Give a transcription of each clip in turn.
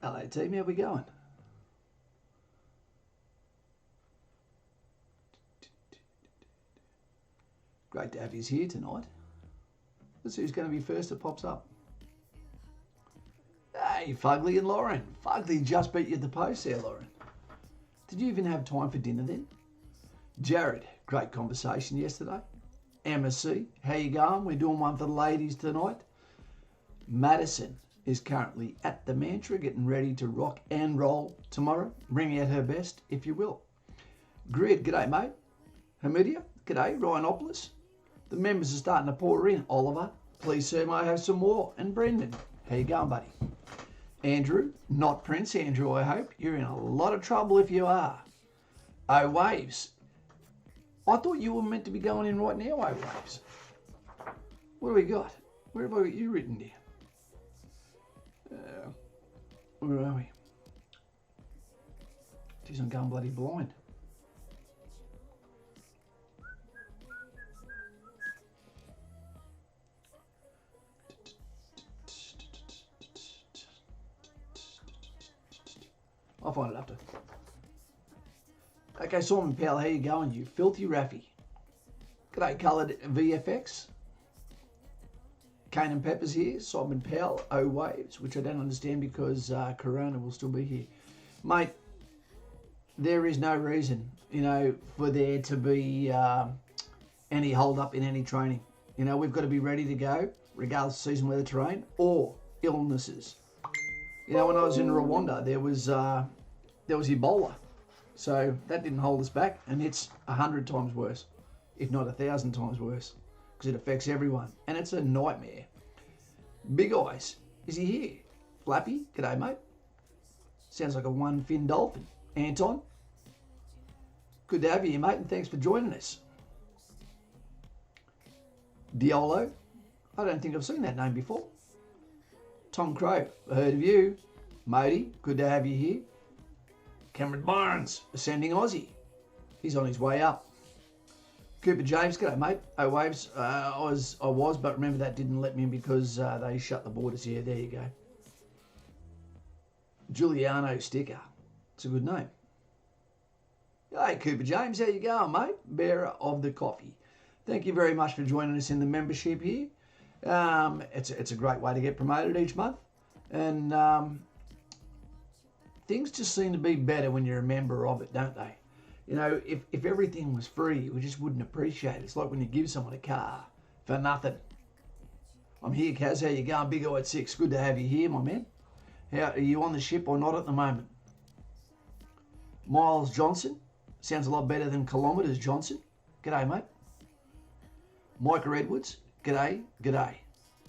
Hello team, how we going? Great to have you here tonight. Let's see who's going to be first that pops up. Hey, Fugly and Lauren. Fugly just beat you at the post there, Lauren. Did you even have time for dinner then? Jared, great conversation yesterday. Emma C, how you going? We're doing one for the ladies tonight. Madison is currently at the Mantra, getting ready to rock and roll tomorrow. Bring out her best, if you will. Grid, g'day, mate. Hamidia, g'day. Rhinopolis. The members are starting to pour in. Oliver, please sir, may I have some more? And Brendan, how you going, buddy? Andrew, not Prince Andrew, I hope. You're in a lot of trouble if you are. Oh, Waves. I thought you were meant to be going in right now, oh, Waves. What do we got? Where have I got you written down? Where are we? Geez, I'm going bloody blind. I'll find it after. Okay, Simon Powell, how you going, you filthy Raffy? G'day, coloured VFX. Cane and Peppers here. Simon Powell, O Waves, which I don't understand because Corona will still be here. Mate, there is no reason, for there to be any hold up in any training. We've got to be ready to go, regardless of season, weather, terrain, or illnesses. When I was in Rwanda, there was Ebola. So that didn't hold us back, and it's 100 times worse, if not 1,000 times worse, because it affects everyone, and it's a nightmare. Big Eyes, is he here? Flappy, g'day, mate. Sounds like a one-fin dolphin. Anton, good to have you, mate, and thanks for joining us. Diolo, I don't think I've seen that name before. Tom Crow, I heard of you. Modi, good to have you here. Cameron Barnes, ascending Aussie. He's on his way up. Cooper James, g'day mate. Oh Waves, I was, but remember that didn't let me in because they shut the borders. Yeah, there you go. Giuliano Sticker, it's a good name. Hey Cooper James, how you going, mate? Bearer of the coffee. Thank you very much for joining us in the membership here. It's a great way to get promoted each month, and things just seem to be better when you're a member of it, don't they? If everything was free, we just wouldn't appreciate it. It's like when you give someone a car for nothing. I'm here, Kaz. How you going? Big O at 6. Good to have you here, my man. How are you on the ship or not at the moment? Miles Johnson. Sounds a lot better than Kilometres Johnson. G'day, mate. Micah Edwards. G'day, g'day.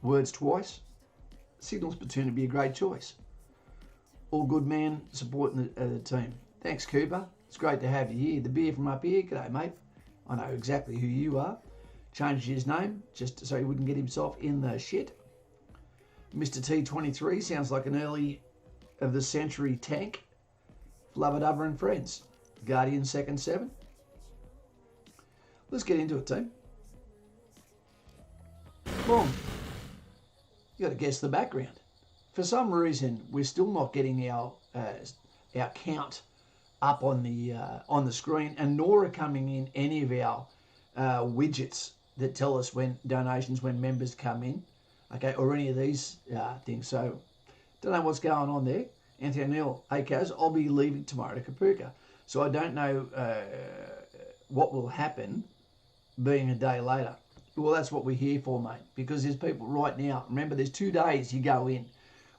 Words twice. Signals Platoon would be a great choice. All good man supporting the team. Thanks, Cooper. It's great to have you here. The beer from up here. G'day, mate. I know exactly who you are. Changed his name just so he wouldn't get himself in the shit. Mr. T23 sounds like an early of the century tank. Flubber and friends. Guardian second 7. Let's get into it, team. Boom. You got to guess the background. For some reason, we're still not getting our count up on the screen, and nor are coming in any of our widgets that tell us when donations, when members come in, okay, or any of these things. So, don't know what's going on there. Anthony O'Neill, hey Kaz, I'll be leaving tomorrow to Kapuka, so I don't know what will happen being a day later. Well, that's what we're here for, mate, because there's people right now. Remember, there's 2 days you go in.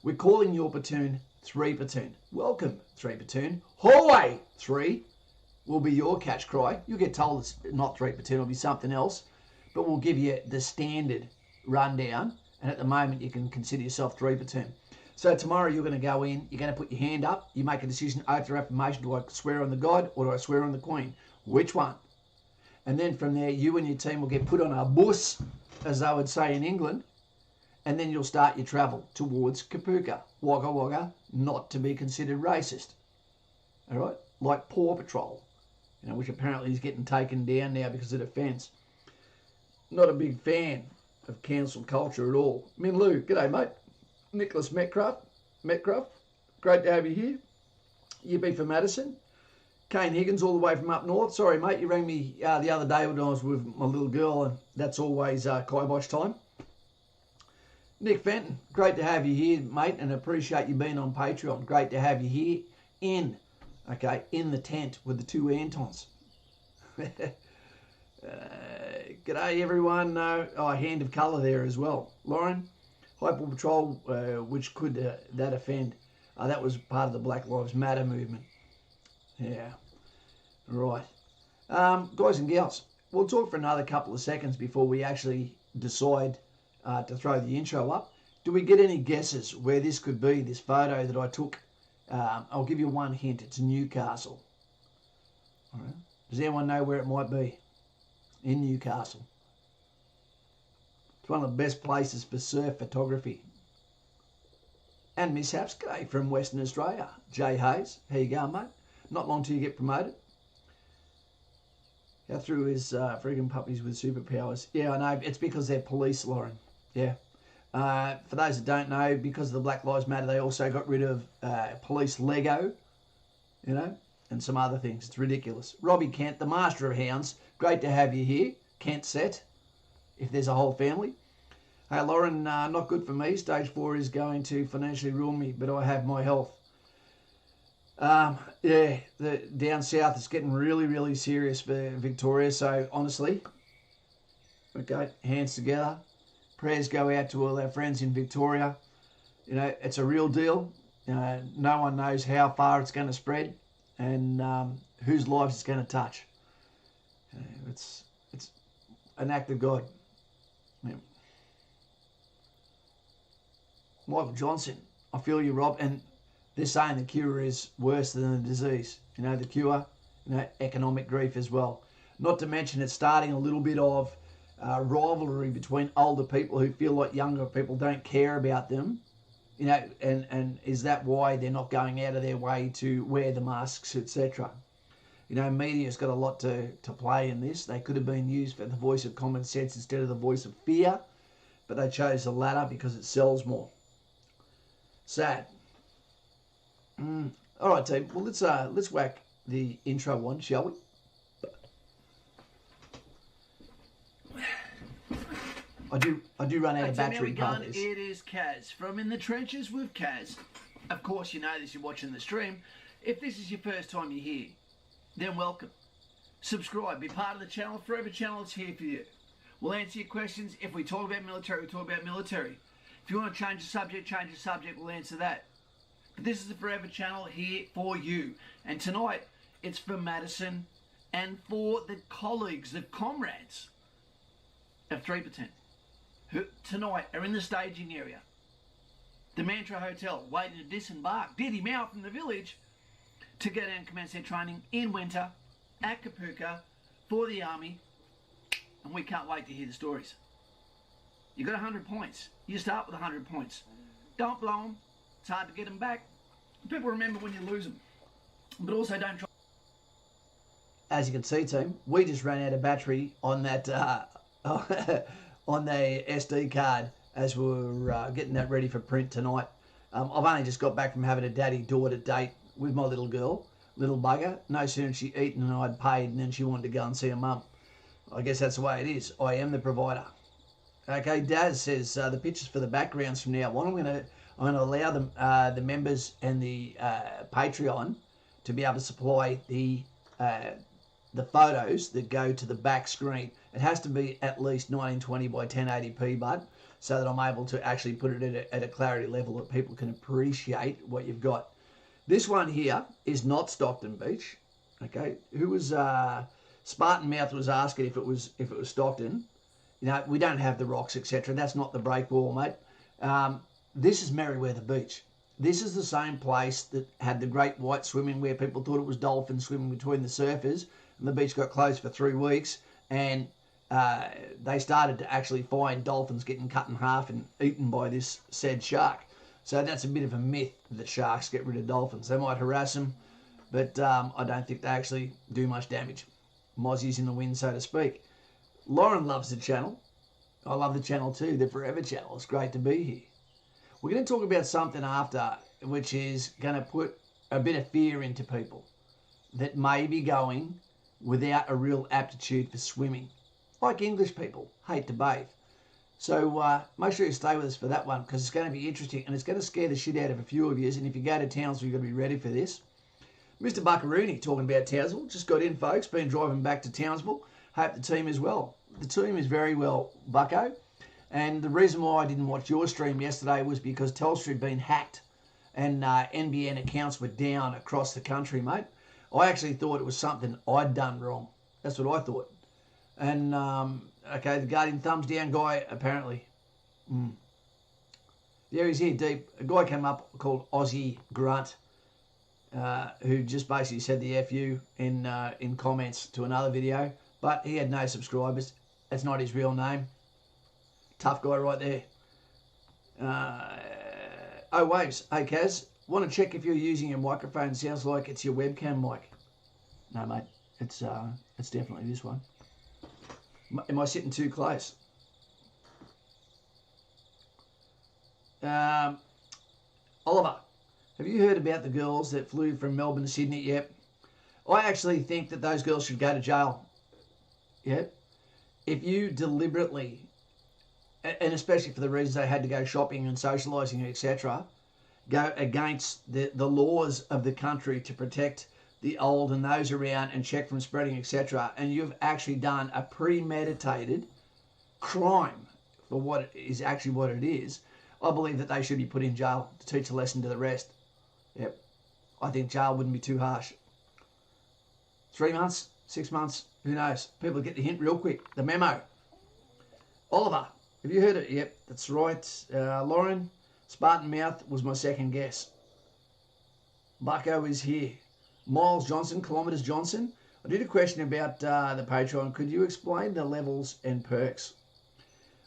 We're calling your platoon 3 Platoon. Welcome, 3 Platoon. Hallway 3 will be your catch cry. You'll get told it's not 3 Platoon, it'll be something else, but we'll give you the standard rundown, and at the moment you can consider yourself 3 Platoon. So tomorrow you're going to go in, you're going to put your hand up, you make a decision, oath or affirmation, do I swear on the God or do I swear on the Queen? Which one? And then from there, you and your team will get put on a bus, as they would say in England, and then you'll start your travel towards Kapuka. Wagga Wagga, not to be considered racist. All right? Like Paw Patrol, which apparently is getting taken down now because of the fence. Not a big fan of cancel culture at all. Min Lu, g'day, mate. Nicholas Metcalf. great to have you here. Yippee for Madison. Kane Higgins all the way from up north. Sorry, mate, you rang me the other day when I was with my little girl, and that's always kibosh time. Nick Fenton, great to have you here, mate, and appreciate you being on Patreon. Great to have you here in the tent with the two Antons. G'day, everyone. Hand of colour there as well. Lauren, Hyper Patrol, which could that offend? That was part of the Black Lives Matter movement. Yeah, right. Guys and gals, we'll talk for another couple of seconds before we actually decide to throw the intro up. Do we get any guesses where this could be, this photo that I took? I'll give you one hint. It's Newcastle. All right. Does anyone know where it might be? In Newcastle. It's one of the best places for surf photography. And mishaps. G'day from Western Australia. Jay Hayes. How you going, mate? Not long till you get promoted. How through his friggin' puppies with superpowers. Yeah, I know. It's because they're police, Lauren. Yeah. For those that don't know, because of the Black Lives Matter, they also got rid of police Lego, you know, and some other things. It's ridiculous. Robbie Kent, the master of hounds. Great to have you here. Kent set, if there's a whole family. Hey, Lauren, not good for me. Stage 4 is going to financially ruin me, but I have my health. Yeah, down south it's getting really, really serious for Victoria. So honestly, okay, hands together. Prayers go out to all our friends in Victoria. You know, it's a real deal. No one knows how far it's going to spread and whose lives it's going to touch. It's an act of God. Yeah. Michael Johnson, I feel you, Rob, and they're saying the cure is worse than the disease. You know, the cure, economic grief as well. Not to mention it's starting a little bit of rivalry between older people who feel like younger people don't care about them. You know, and is that why they're not going out of their way to wear the masks, etc.? You know, media's got a lot to play in this. They could have been used for the voice of common sense instead of the voice of fear, but they chose the latter because it sells more. Sad. All right, team. Well, let's whack the intro one, shall we? I do run out of battery. It is Kaz from In the Trenches with Kaz. Of course, you know this. You're watching the stream. If this is your first time you're here, then welcome. Subscribe. Be part of the channel. Forever Channel is here for you. We'll answer your questions. If we talk about military, we talk about military. If you want to change the subject, we'll answer that. But this is the Forever Channel here for you. And tonight, it's for Madison and for the colleagues, the comrades of 3 Platoon, who tonight are in the staging area. The Mantra Hotel, waiting to disembark Diddy Mao from the village to go down and commence their training in winter at Kapuka for the army. And we can't wait to hear the stories. You got 100 points. You start with 100 points. Don't blow them. It's hard to get them back. People remember when you lose them. But also don't try. As you can see, team, we just ran out of battery on that on the SD card as we were getting that ready for print tonight. I've only just got back from having a daddy-daughter date with my little girl, little bugger. No sooner had she eaten and I'd paid, and then she wanted to go and see her mum. I guess that's the way it is. I am the provider. Okay, Daz says the pictures for the backgrounds from now on. I'm going to allow them, the members and the Patreon to be able to supply the photos that go to the back screen. It has to be at least 1920 by 1080p, bud, so that I'm able to actually put it at a clarity level that people can appreciate what you've got. This one here is not Stockton Beach. Okay, who was Spartan Mouth was asking if it was Stockton. You know, we don't have the rocks, etc. That's not the break wall, mate. This is Merriweather Beach. This is the same place that had the great white swimming where people thought it was dolphins swimming between the surfers, and the beach got closed for 3 weeks, and they started to actually find dolphins getting cut in half and eaten by this said shark. So that's a bit of a myth that sharks get rid of dolphins. They might harass them, but I don't think they actually do much damage. Mozzie's in the wind, so to speak. Lauren loves the channel. I love the channel too, the Forever Channel. It's great to be here. We're going to talk about something after, which is going to put a bit of fear into people that may be going without a real aptitude for swimming. Like English people, hate to bathe. So make sure you stay with us for that one, because it's going to be interesting and it's going to scare the shit out of a few of you. And if you go to Townsville, you've got to be ready for this. Mr. Buckaroony talking about Townsville. Just got in, folks. Been driving back to Townsville. Hope the team is well. The team is very well, Bucko. And the reason why I didn't watch your stream yesterday was because Telstra had been hacked and NBN accounts were down across the country, mate. I actually thought it was something I'd done wrong. That's what I thought. And, okay, the Guardian thumbs down guy, apparently. Yeah, he's here deep. A guy came up called Aussie Grunt, who just basically said the FU in comments to another video, but he had no subscribers. That's not his real name. Tough guy right there. Oh, Waves. Hey, Kaz. Want to check if you're using your microphone? Sounds like it's your webcam mic. No, mate. It's definitely this one. Am I sitting too close? Oliver, have you heard about the girls that flew from Melbourne to Sydney? Yep. I actually think that those girls should go to jail. Yep. If you deliberately, and especially for the reasons they had to go shopping and socialising, etc., go against the laws of the country to protect the old and those around and check from spreading, etc., and you've actually done a premeditated crime for what is actually what it is, I believe that they should be put in jail to teach a lesson to the rest. Yep. I think jail wouldn't be too harsh. 3 months, 6 months, who knows? People get the hint real quick. The memo. Oliver, have you heard it? Yep, that's right. Lauren, Spartan Mouth was my second guess. Bucko is here. Miles Johnson, Kilometres Johnson. I did a question about the Patreon. Could you explain the levels and perks?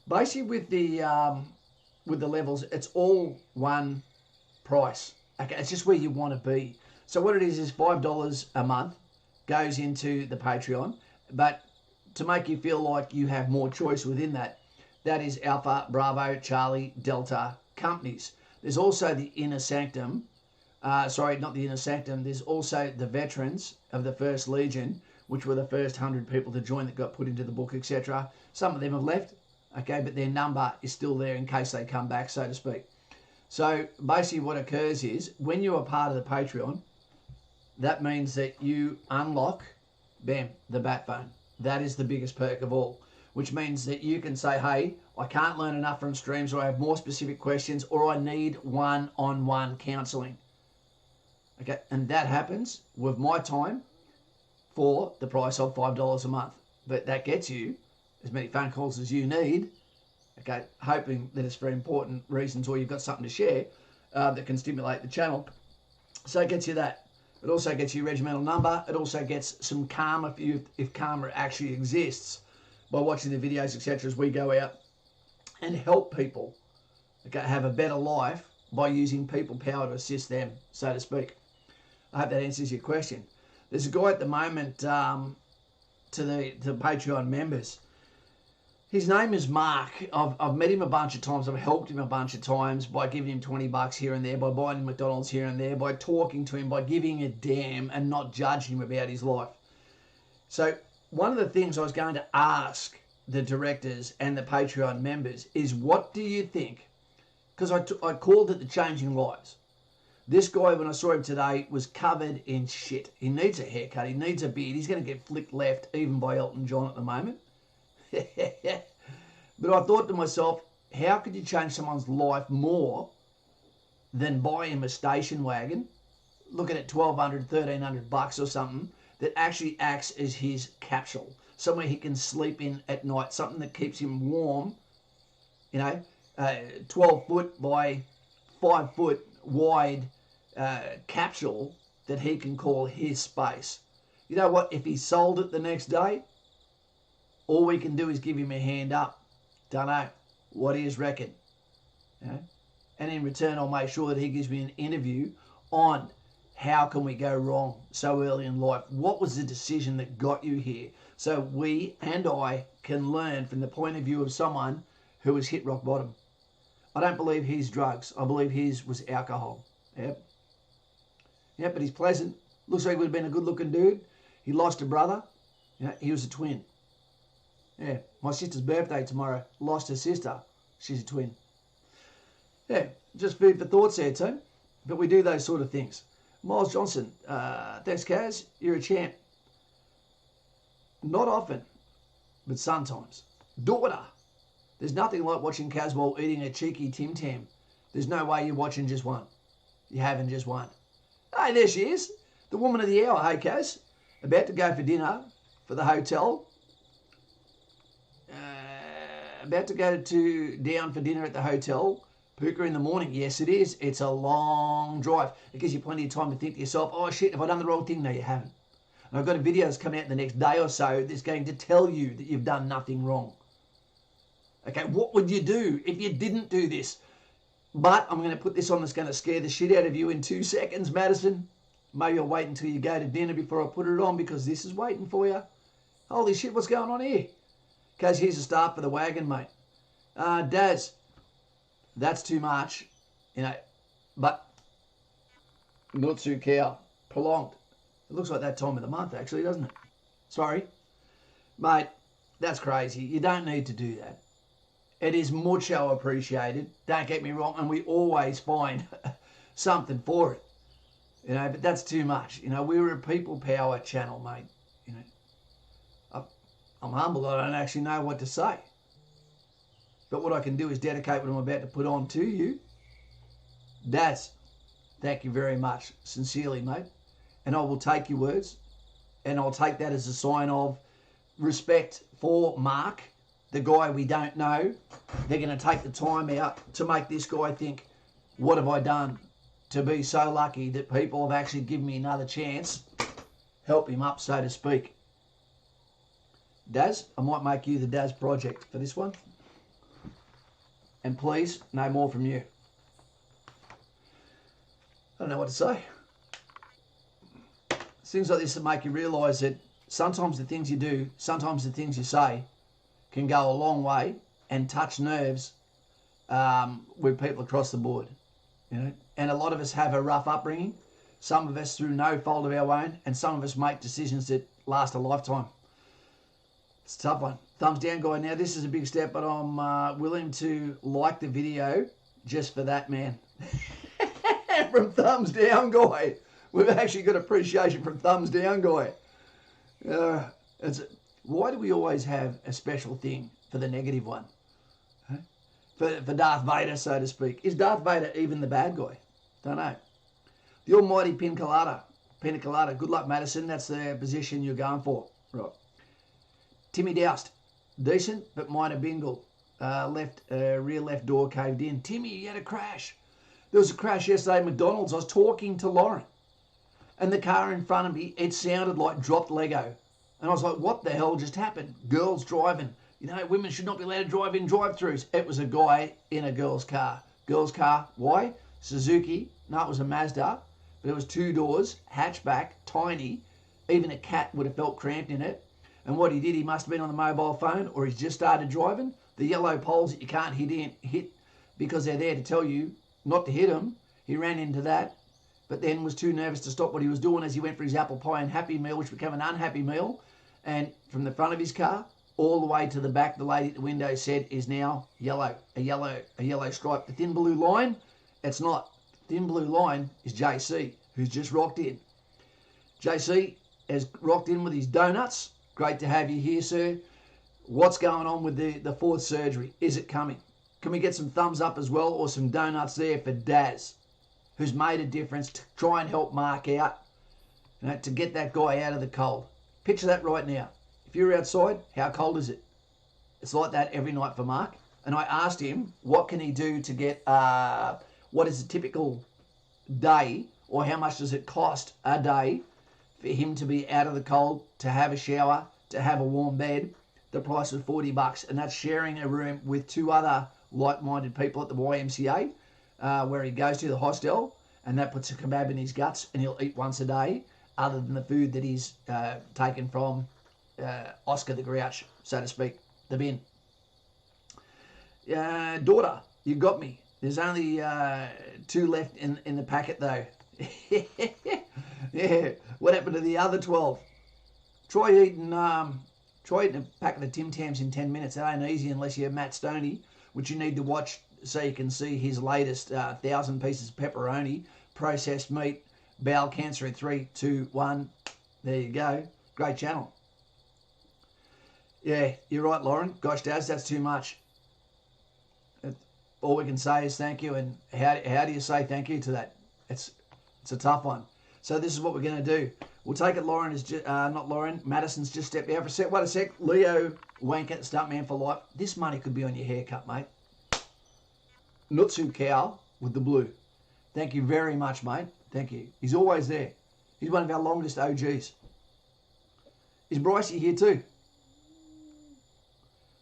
Basically, with the levels, it's all one price. Okay, it's just where you want to be. So what it is $5 a month goes into the Patreon, but to make you feel like you have more choice within that, that is Alpha, Bravo, Charlie, Delta companies. There's also the Inner Sanctum. Sorry, not the Inner Sanctum. There's also the veterans of the First Legion, which were the first 100 people to join that got put into the book, etc. Some of them have left, okay, but their number is still there in case they come back, so to speak. So basically what occurs is when you're a part of the Patreon, that means that you unlock, bam, the bat phone. That is the biggest perk of all, which means that you can say, hey, I can't learn enough from streams, or I have more specific questions, or I need one-on-one counselling. Okay, and that happens with my time for the price of $5 a month. But that gets you as many phone calls as you need, okay, hoping that it's for important reasons or you've got something to share that can stimulate the channel. So it gets you that. It also gets you regimental number. It also gets some karma for you if karma actually exists by watching the videos, etc., as we go out and help people, okay, have a better life by using people power to assist them, so to speak. I hope that answers your question. There's a guy at the moment to the Patreon members. His name is Mark. I've met him a bunch of times. I've helped him a bunch of times by giving him $20 here and there, by buying him McDonald's here and there, by talking to him, by giving a damn and not judging him about his life. So one of the things I was going to ask the directors and the Patreon members is, what do you think? Because I called it the changing lives. This guy, when I saw him today, was covered in shit. He needs a haircut. He needs a beard. He's going to get flicked left even by Elton John at the moment. But I thought to myself, how could you change someone's life more than buy him a station wagon, looking at $1,200, $1,300 or something, that actually acts as his capsule, somewhere he can sleep in at night, something that keeps him warm, 12 foot by 5 foot wide capsule that he can call his space. You know what? If he sold it the next day, all we can do is give him a hand up. Don't know. What do you reckon? And in return, I'll make sure that he gives me an interview on how can we go wrong so early in life. What was the decision that got you here? So we and I can learn from the point of view of someone who has hit rock bottom. I don't believe his drugs. I believe his was alcohol. Yep. Yep, but he's pleasant. Looks like he would have been a good-looking dude. He lost a brother. Yeah, he was a twin. Yeah, my sister's birthday tomorrow. Lost her sister. She's a twin. Yeah, just food for thoughts there, too. But we do those sort of things. Miles Johnson, thanks, Kaz. You're a champ. Not often, but sometimes. Daughter, there's nothing like watching Kaz while eating a cheeky Tim Tam. There's no way you're watching just one. You haven't just one. Hey, there she is. The woman of the hour. Hey, Kaz. About to go for dinner for the hotel. About to go down for dinner at the hotel. Puka in the morning. Yes, it is. It's a long drive. It gives you plenty of time to think to yourself, oh, shit, have I done the wrong thing? No, you haven't. And I've got a video that's coming out the next day or so that's going to tell you that you've done nothing wrong. Okay, what would you do if you didn't do this? But I'm going to put this on that's going to scare the shit out of you in 2 seconds, Madison. Maybe I'll wait until you go to dinner before I put it on because this is waiting for you. Holy shit, what's going on here? Because here's a start for the wagon, mate. Daz, that's too much, you know, but not too cow, prolonged. It looks like that time of the month, actually, doesn't it? Sorry. Mate, that's crazy. You don't need to do that. It is mucho appreciated, don't get me wrong, and we always find something for it. You know, but that's too much. You know, we were a people power channel, mate. You know, I'm humbled. I don't actually know what to say. But what I can do is dedicate what I'm about to put on to you. Daz, thank you very much. Sincerely, mate. And I will take your words. And I'll take that as a sign of respect for Mark, the guy we don't know. They're going to take the time out to make this guy think, what have I done to be so lucky that people have actually given me another chance, help him up, so to speak. Daz, I might make you the Daz project for this one. And please, no more from you. I don't know what to say. Things like this that make you realise that sometimes the things you do, sometimes the things you say can go a long way and touch nerves with people across the board. You know, and a lot of us have a rough upbringing. Some of us through no fault of our own, and some of us make decisions that last a lifetime. It's a tough one. Thumbs down, guy. Now, this is a big step, but I'm willing to like the video just for that, man. From Thumbs Down, guy. We've actually got appreciation from Thumbs Down, guy. Why do we always have a special thing for the negative one? Huh? For Darth Vader, so to speak. Is Darth Vader even the bad guy? Don't know. The almighty Pina Colada. Good luck, Madison. That's the position you're going for. Right. Timmy Doust. Decent, but minor bingle. Rear left door caved in. Timmy, you had a crash. There was a crash yesterday at McDonald's. I was talking to Lauren. And the car in front of me, it sounded like dropped Lego. And I was like, what the hell just happened? Girls driving. You know, women should not be allowed to drive in drive-thrus. It was a guy in a girl's car. Girl's car. Why? Suzuki. No, it was a Mazda. But it was 2 doors, hatchback, tiny. Even a cat would have felt cramped in it. And what he did, he must have been on the mobile phone or he's just started driving. The yellow poles that you can't hit because they're there to tell you not to hit them. He ran into that, but then was too nervous to stop what he was doing as he went for his apple pie and Happy Meal, which became an unhappy meal. And from the front of his car all the way to the back, the lady at the window said is now yellow, a yellow stripe. The thin blue line, it's not. The thin blue line is JC, who's just rocked in. JC has rocked in with his donuts. Great to have you here, sir. What's going on with the fourth surgery? Is it coming? Can we get some thumbs up as well or some donuts there for Daz, who's made a difference to try and help Mark out, you know, to get that guy out of the cold. Picture that right now. If you're outside, how cold is it? It's like that every night for Mark. And I asked him, what can he do to get, what is a typical day or how much does it cost a day for him to be out of the cold, to have a shower, to have a warm bed? The price was $40, and that's sharing a room with 2 other like-minded people at the YMCA, where he goes to the hostel, and that puts a kebab in his guts, and he'll eat once a day, other than the food that he's taken from Oscar the Grouch, so to speak, the bin. Daughter, you got me. There's only 2 left in the packet though. Yeah. What happened to the other 12? Try eating a packet of Tim Tams in 10 minutes. That ain't easy unless you're Matt Stoney, which you need to watch so you can see his latest 1,000 pieces of pepperoni, processed meat, bowel cancer in 3, 2, 1. There you go. Great channel. Yeah, you're right, Lauren. Gosh, Daz, that's too much. All we can say is thank you, and how do you say thank you to that? It's a tough one. So this is what we're going to do. We'll take it. Lauren is just, not Lauren. Madison's just stepped out for a sec. Wait a sec. Leo Wanker, Stuntman for life. This money could be on your haircut, mate. Nutsu Cow with the blue. Thank you very much, mate. Thank you. He's always there. He's one of our longest OGs. Is Brycey here too?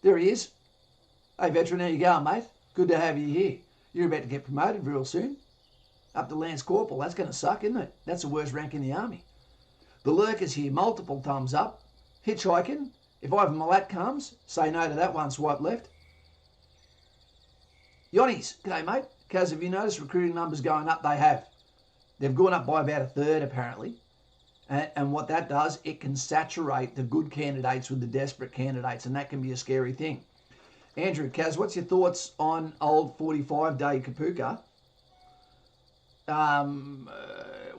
There he is. Hey, veteran, how you going, mate? Good to have you here. You're about to get promoted real soon. Up to Lance Corporal. That's going to suck, isn't it? That's the worst rank in the army. The lurkers here, multiple thumbs up. Hitchhiking. If Ivan Milat comes, say no to that one, swipe left. Yonnies, g'day mate. Kaz, have you noticed recruiting numbers going up? They have. They've gone up by about a third apparently. And what that does, it can saturate the good candidates with the desperate candidates, and that can be a scary thing. Andrew, Kaz, what's your thoughts on old 45-day Kapuka?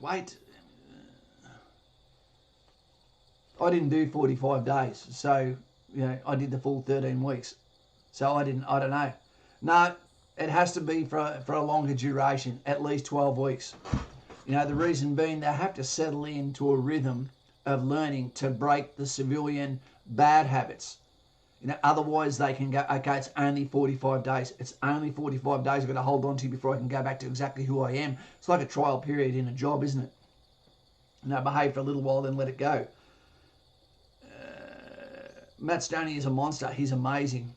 Wait. I didn't do 45 days, so I did the full 13 weeks. So I don't know. No, it has to be for a longer duration, at least 12 weeks. The reason being they have to settle into a rhythm of learning to break the civilian bad habits. Otherwise they can go, okay, it's only 45 days. It's only 45 days I've got to hold on to before I can go back to exactly who I am. It's like a trial period in a job, isn't it? Behave for a little while, then let it go. Matt Stoney is a monster. He's amazing.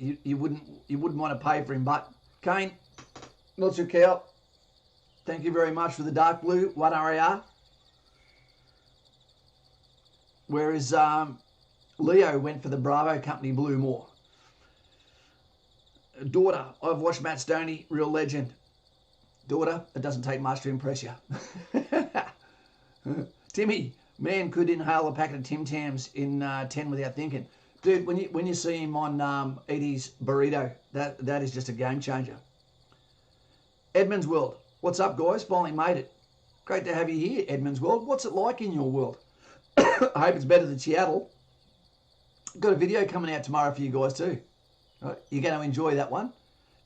You wouldn't want to pay for him, but Kane, not so cow. Thank you very much for the dark blue, 1 RAR. Whereas Leo went for the Bravo Company blue more. Daughter, I've watched Matt Stoney, real legend. Daughter, it doesn't take much to impress you. Timmy, man could inhale a packet of Tim Tams in 10 without thinking. Dude, when you see him on Edie's burrito, that is just a game changer. Edmund's World. What's up, guys? Finally made it. Great to have you here, Edmund's World. What's it like in your world? I hope it's better than Seattle. Got a video coming out tomorrow for you guys too. Right? You're going to enjoy that one.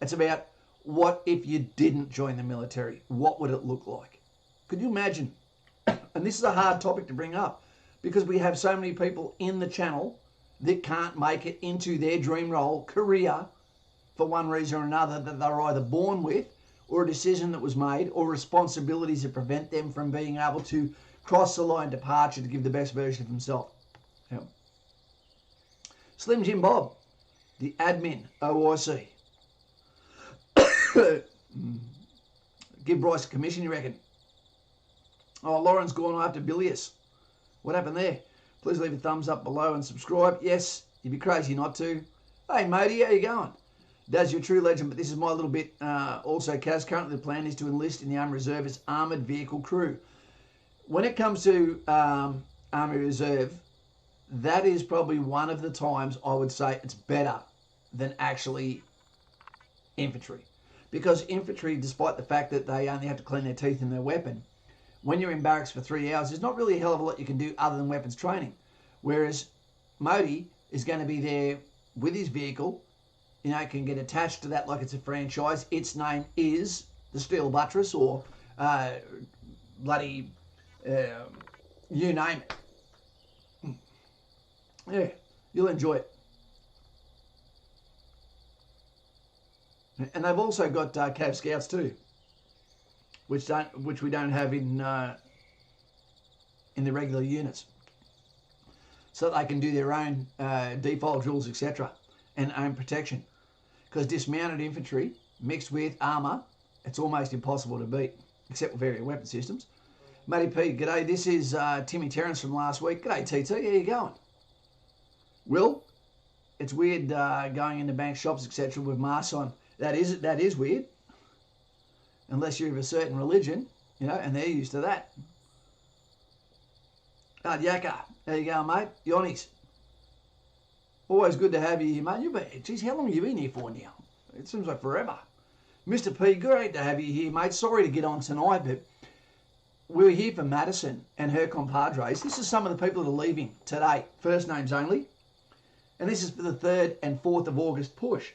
It's about what if you didn't join the military? What would it look like? Could you imagine? And this is a hard topic to bring up because we have so many people in the channel that can't make it into their dream role career for one reason or another that they're either born with, or a decision that was made, or responsibilities that prevent them from being able to cross the line departure to give the best version of himself. Yeah. Slim Jim Bob, the admin, OIC. Give Bryce a commission, you reckon? Oh, Lauren's gone after Bilius. What happened there? Please leave a thumbs up below and subscribe. Yes, you'd be crazy not to. Hey, matey, how you going? Daz, you're a true legend, but this is my little bit. Also, Kaz, currently the plan is to enlist in the Army Reserve as Armoured Vehicle Crew. When it comes to Army Reserve, that is probably one of the times I would say it's better than actually infantry. Because infantry, despite the fact that they only have to clean their teeth and their weapon, when you're in barracks for 3 hours, there's not really a hell of a lot you can do other than weapons training. Whereas Modi is going to be there with his vehicle, can get attached to that like it's a franchise. Its name is the Steel Buttress or bloody, you name it. Yeah, you'll enjoy it. And they've also got Cav Scouts too, which we don't have in the regular units, so that they can do their own default drills, etc., and own protection. Because dismounted infantry mixed with armour, it's almost impossible to beat, except with various weapon systems. Matty P, g'day. This is Timmy Terrence from last week. G'day, TT. How you going? Will, it's weird going into bank shops, etc., with masks on. That is weird. Unless you're of a certain religion, you know, and they're used to that. Yaka, how you going, mate? Yonis. Always good to have you here, mate. Geez, how long have you been here for now? It seems like forever. Mr. P, great to have you here, mate. Sorry to get on tonight, but we were here for Madison and her compadres. This is some of the people that are leaving today, first names only. And this is for the 3rd and 4th of August push.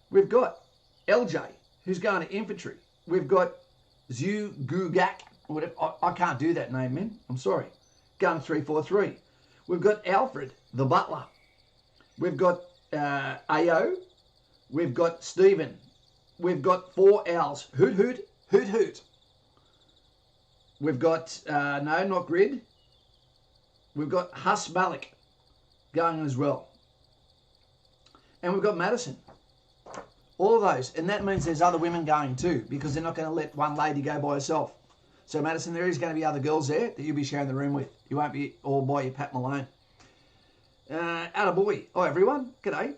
We've got LJ, who's going to infantry. We've got Zhu Gugak, whatever. I can't do that name, man. I'm sorry. Going 343. We've got Alfred, the butler. We've got AO. We've got Stephen. We've got 4 owls. Hoot, hoot, hoot, hoot. We've got, no, not Grid. We've got Hus Malik going as well. And we've got Madison. All of those. And that means there's other women going too, because they're not going to let one lady go by herself. So Madison, there is going to be other girls there that you'll be sharing the room with. You won't be all by your Pat Malone. Attaboy. Oh, everyone. G'day.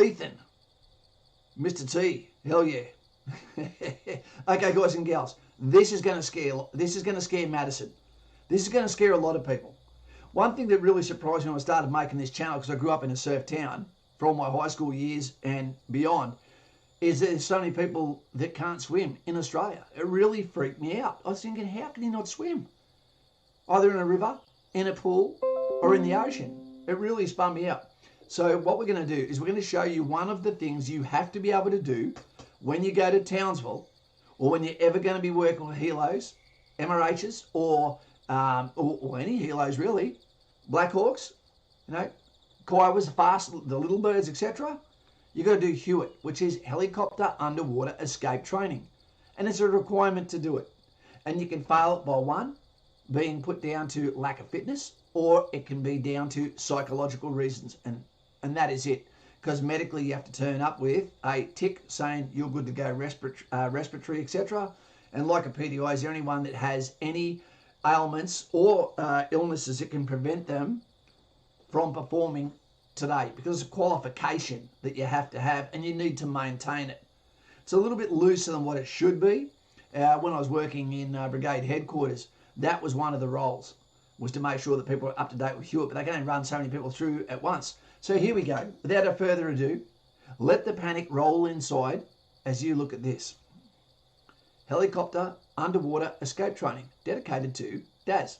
Ethan. Mr. T. Hell yeah. Okay, guys and gals. This is going to scare Madison. This is going to scare a lot of people. One thing that really surprised me when I started making this channel, because I grew up in a surf town for all my high school years and beyond, is that there's so many people that can't swim in Australia. It really freaked me out. I was thinking, how can you not swim? Either in a river, in a pool, or in the ocean. It really spun me out. So what we're going to do is we're going to show you one of the things you have to be able to do when you go to Townsville, or when you're ever going to be working with helos, MRHs, or any helos really, Blackhawks, you know, Kiowas, fast, the little birds, etc. You've got to do HUET, which is Helicopter Underwater Escape Training. And it's a requirement to do it. And you can fail it by one, being put down to lack of fitness, or it can be down to psychological reasons. And that is it. Because medically you have to turn up with a tick saying you're good to go, respiratory, etc. And like a PDI is the only one that has any ailments or illnesses that can prevent them from performing today, because it's a qualification that you have to have and you need to maintain it. It's a little bit looser than what it should be. When I was working in brigade headquarters, that was one of the roles, was to make sure that people are up to date with HUET, but they can only run so many people through at once. So here we go. Without further ado, let the panic roll inside as you look at this. Helicopter Underwater Escape Training, dedicated to Daz.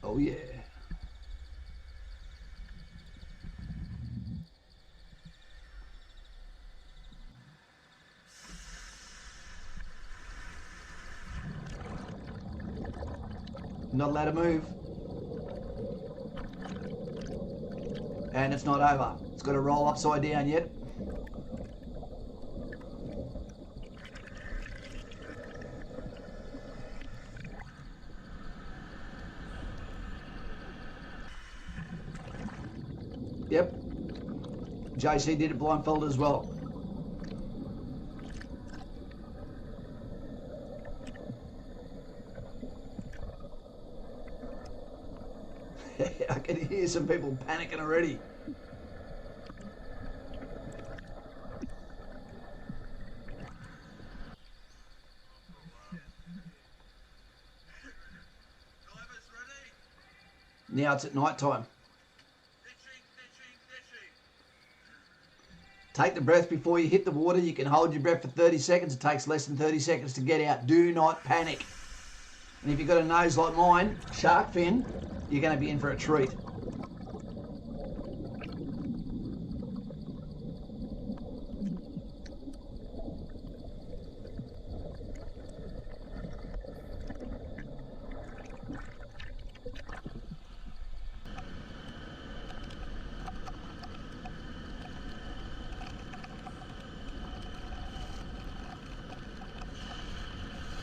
Oh yeah. Not allowed to move. And it's not over. It's got to roll upside down yet. Yep. JC did it blindfolded as well. I can hear some people panicking already. Now it's at night time. Take the breath before you hit the water. You can hold your breath for 30 seconds. It takes less than 30 seconds to get out. Do not panic. And if you've got a nose like mine, shark fin, you're going to be in for a treat.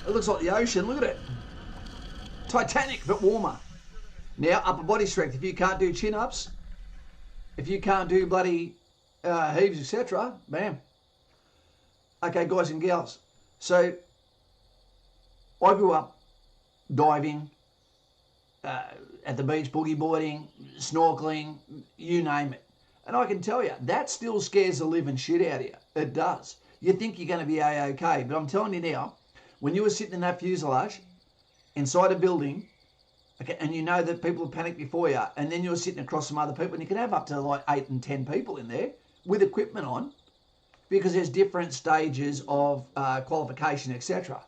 It looks like the ocean, look at it. Titanic, but warmer. Now, upper body strength. If you can't do chin-ups, if you can't do bloody heaves, etc., bam. Okay, guys and gals. So, I grew up diving, at the beach, boogie boarding, snorkeling, you name it. And I can tell you, that still scares the living shit out of you. It does. You think you're going to be A-OK, but I'm telling you now, when you were sitting in that fuselage inside a building, okay, and you know that people have panicked before you, and then you're sitting across from other people, and you can have up to like 8 and 10 people in there with equipment on, because there's different stages of qualification, etc.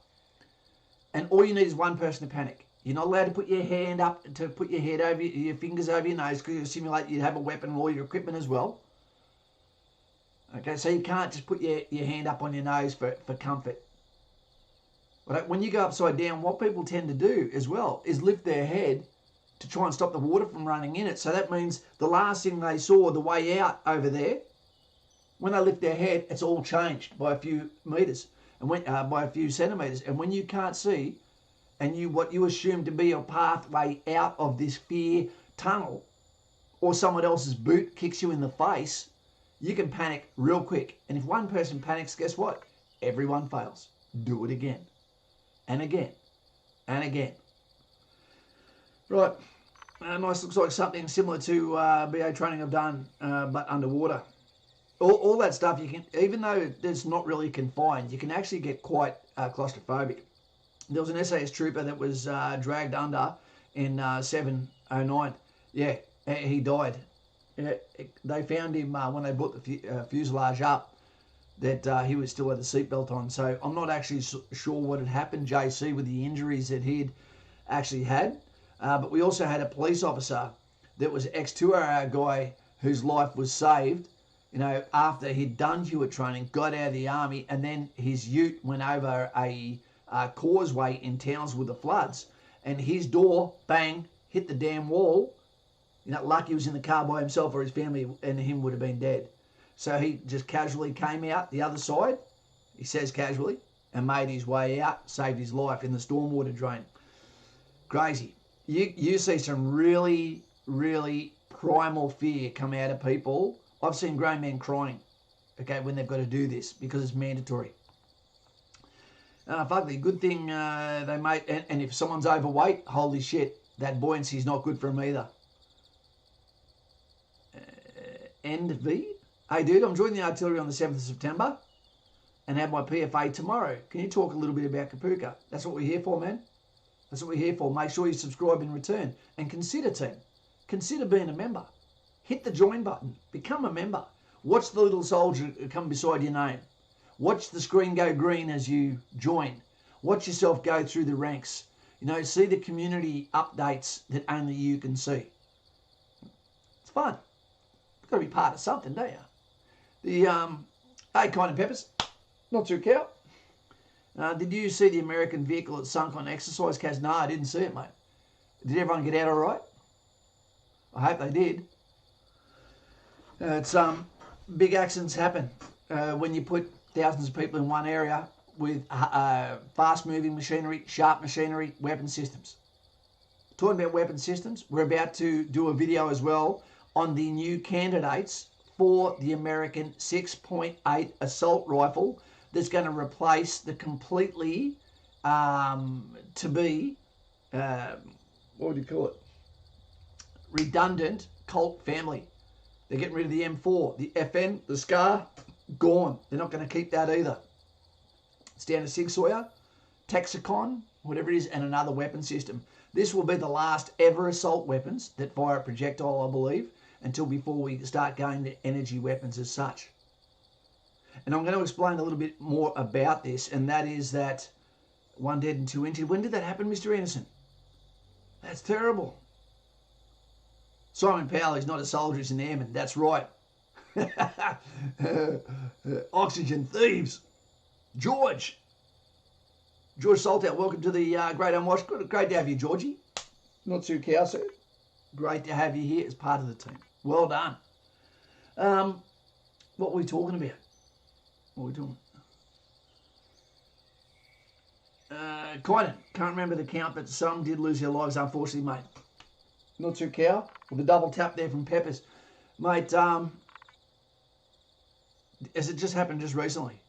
And all you need is one person to panic. You're not allowed to put your hand up, to put your head over, your fingers over your nose, because you simulate you have a weapon and all your equipment as well. Okay, so you can't just put your hand up on your nose for comfort. But when you go upside down, what people tend to do as well is lift their head to try and stop the water from running in it. So that means the last thing they saw the way out over there, when they lift their head, it's all changed by a few meters and by a few centimeters. And when you can't see, and what you assume to be a pathway out of this fear tunnel, or someone else's boot kicks you in the face, you can panic real quick. And if one person panics, guess what? Everyone fails. Do it again. And again. And again. Right. Nice, looks like something similar to BA training I've done, but underwater. All that stuff, you can, even though it's not really confined, you can actually get quite claustrophobic. There was an SAS trooper that was dragged under in 709. Yeah, he died. Yeah, they found him when they brought the fuselage up, that he was still had a seatbelt on. So I'm not actually sure what had happened, JC, with the injuries that he'd actually had. But we also had a police officer that was ex-2RR guy whose life was saved, you know, after he'd done HUET training, got out of the army, and then his ute went over a causeway in towns with the floods, and his door, bang, hit the damn wall. You know, lucky he was in the car by himself, or his family and him would have been dead. So he just casually came out the other side, he says casually, and made his way out, saved his life in the stormwater drain. Crazy. You see some really, really primal fear come out of people. I've seen grown men crying, okay, when they've got to do this because it's mandatory. Fugly, good thing they made, and if someone's overweight, holy shit, that buoyancy is not good for them either. End V? Hey dude, I'm joining the artillery on the 7th of September and have my PFA tomorrow. Can you talk a little bit about Kapuka? That's what we're here for, man. That's what we're here for. Make sure you subscribe in return. And consider, team, consider being a member. Hit the join button. Become a member. Watch the little soldier come beside your name. Watch the screen go green as you join. Watch yourself go through the ranks. You know, see the community updates that only you can see. It's fun. You've got to be part of something, don't you? Hey, kind of peppers. Not too cow. Did you see the American vehicle that sunk on exercise, Kaz? No, I didn't see it, mate. Did everyone get out all right? I hope they did. It's big accidents happen when you put thousands of people in one area with fast-moving machinery, sharp machinery, weapon systems. Talking about weapon systems, we're about to do a video as well on the new candidates for the American 6.8 assault rifle that's going to replace the completely to be, what would you call it, redundant Colt family. They're getting rid of the M4, the FN, the SCAR, gone. They're not going to keep that either. It's down to Sig Sauer, Texacon, whatever it is, and another weapon system. This will be the last ever assault weapons that fire a projectile, I believe, until before we start going to energy weapons as such. And I'm going to explain a little bit more about this, and that is that 1 dead and 2 injured. When did that happen, Mr. Anderson? That's terrible. Simon Powell is not a soldier, he's an airman. That's right. Oxygen thieves. George Saltout, welcome to the Great Unwashed. Great to have you, Georgie. Not too cow, sir. Great to have you here as part of the team. Well done. What were we talking about? What were we talking about? Can't remember the count, but some did lose their lives, unfortunately, mate. Not too cow. With a double tap there from Peppers. Mate, has it just happened just recently?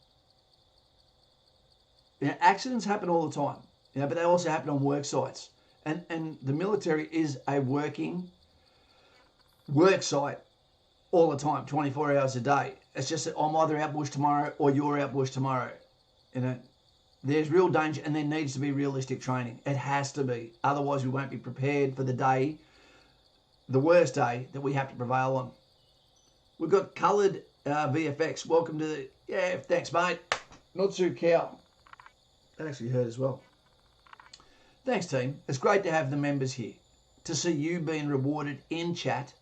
You know, accidents happen all the time, you know, but they also happen on work sites. And the military is a working work site all the time, 24 hours a day. It's just that I'm either out bush tomorrow or you're out bush tomorrow. You know, there's real danger, and there needs to be realistic training. It has to be. Otherwise, we won't be prepared for the day, the worst day that we have to prevail on. We've got coloured VFX. Welcome to the... Yeah, thanks, mate. Not too cow. That actually hurt as well. Thanks, team. It's great to have the members here. To see you being rewarded in chat,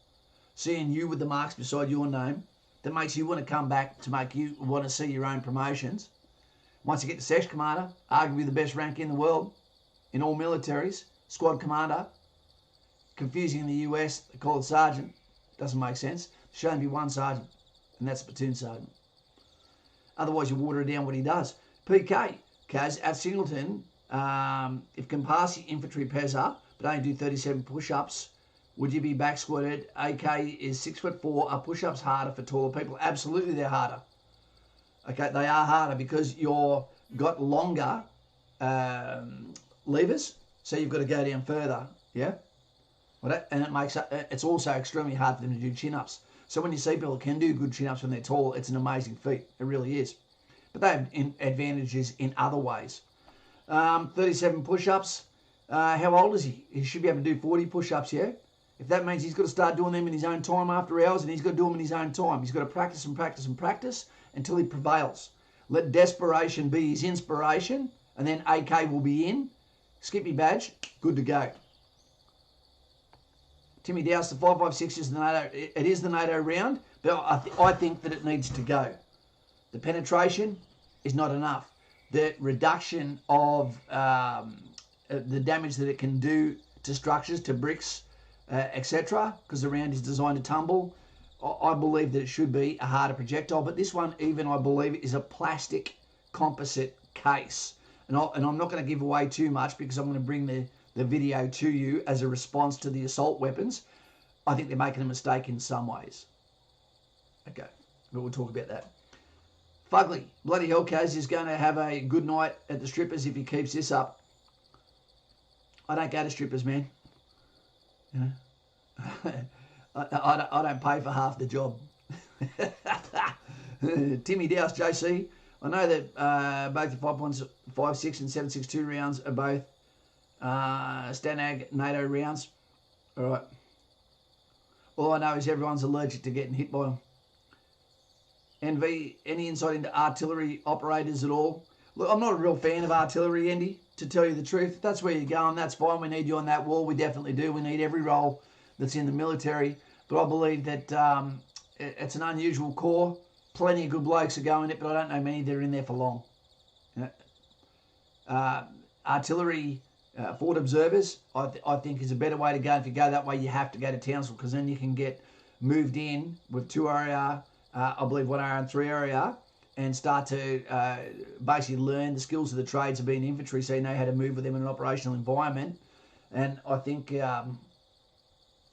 seeing you with the marks beside your name, that makes you want to come back, to make you want to see your own promotions. Once you get to Section Commander, arguably the best rank in the world, in all militaries, Squad Commander, confusing in the US, they call it Sergeant. Doesn't make sense. There should only be one Sergeant, and that's a Platoon Sergeant. Otherwise, you water down what he does. PK, Kaz, at Singleton, if can pass the infantry PESA, but only do 37 push-ups, would you be back squatted? AK is 6'4". Are push-ups harder for taller people? Absolutely, they're harder. Okay, they are harder because you're got longer levers, so you've got to go down further. Yeah, and it's also extremely hard for them to do chin-ups. So when you see people can do good chin-ups when they're tall, it's an amazing feat. It really is. But they have advantages in other ways. 37 push-ups. How old is he? He should be able to do 40 push-ups, yeah? If that means he's got to start doing them in his own time after hours, and he's got to do them in his own time. He's got to practice and practice and practice until he prevails. Let desperation be his inspiration, and then AK will be in. Skippy badge, good to go. Timmy Dowse, the 5.56 is the NATO. It is the NATO round, but I think that it needs to go. The penetration is not enough. The reduction of the damage that it can do to structures, to bricks, etc., because the round is designed to tumble. I believe that it should be a harder projectile, but this one, even I believe, is a plastic composite case. And I'm not going to give away too much because I'm going to bring the video to you as a response to the assault weapons. I think they're making a mistake in some ways. Okay, but we'll talk about that. Fugly, bloody hell, Kaz is going to have a good night at the strippers if he keeps this up. I don't go to strippers, man. You know, I don't pay for half the job. Timmy Dowse, JC. I know that both the 5.56 and 7.62 rounds are both Stanag NATO rounds. All right. All I know is everyone's allergic to getting hit by them. NV, any insight into artillery operators at all? Look, I'm not a real fan of artillery, Andy, to tell you the truth. That's where you're going. That's fine. We need you on that wall. We definitely do. We need every role that's in the military. But I believe that it's an unusual corps. Plenty of good blokes are going it, but I don't know many that are in there for long. You know? Artillery forward observers, I think, is a better way to go. If you go that way, you have to go to Townsville because then you can get moved in with 2 RAR, I believe 1 RAR and 3 RAR, and start to basically learn the skills of the trades of being infantry so you know how to move with them in an operational environment. And I think, I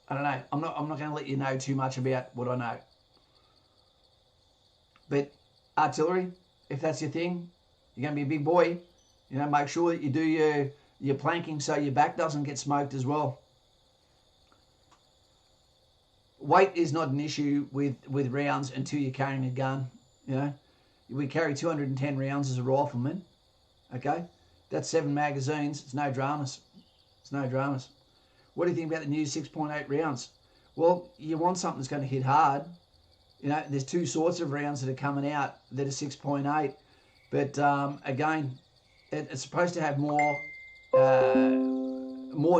don't know, I'm not going to let you know too much about what I know. But artillery, if that's your thing, you're going to be a big boy. You know, make sure that you do your planking so your back doesn't get smoked as well. Weight is not an issue with rounds until you're carrying a gun. You know, we carry 210 rounds as a rifleman. Okay, that's 7 magazines. It's no dramas. It's no dramas. What do you think about the new 6.8 rounds? Well, you want something that's going to hit hard. You know, there's 2 sorts of rounds that are coming out that are 6.8, but again, it's supposed to have more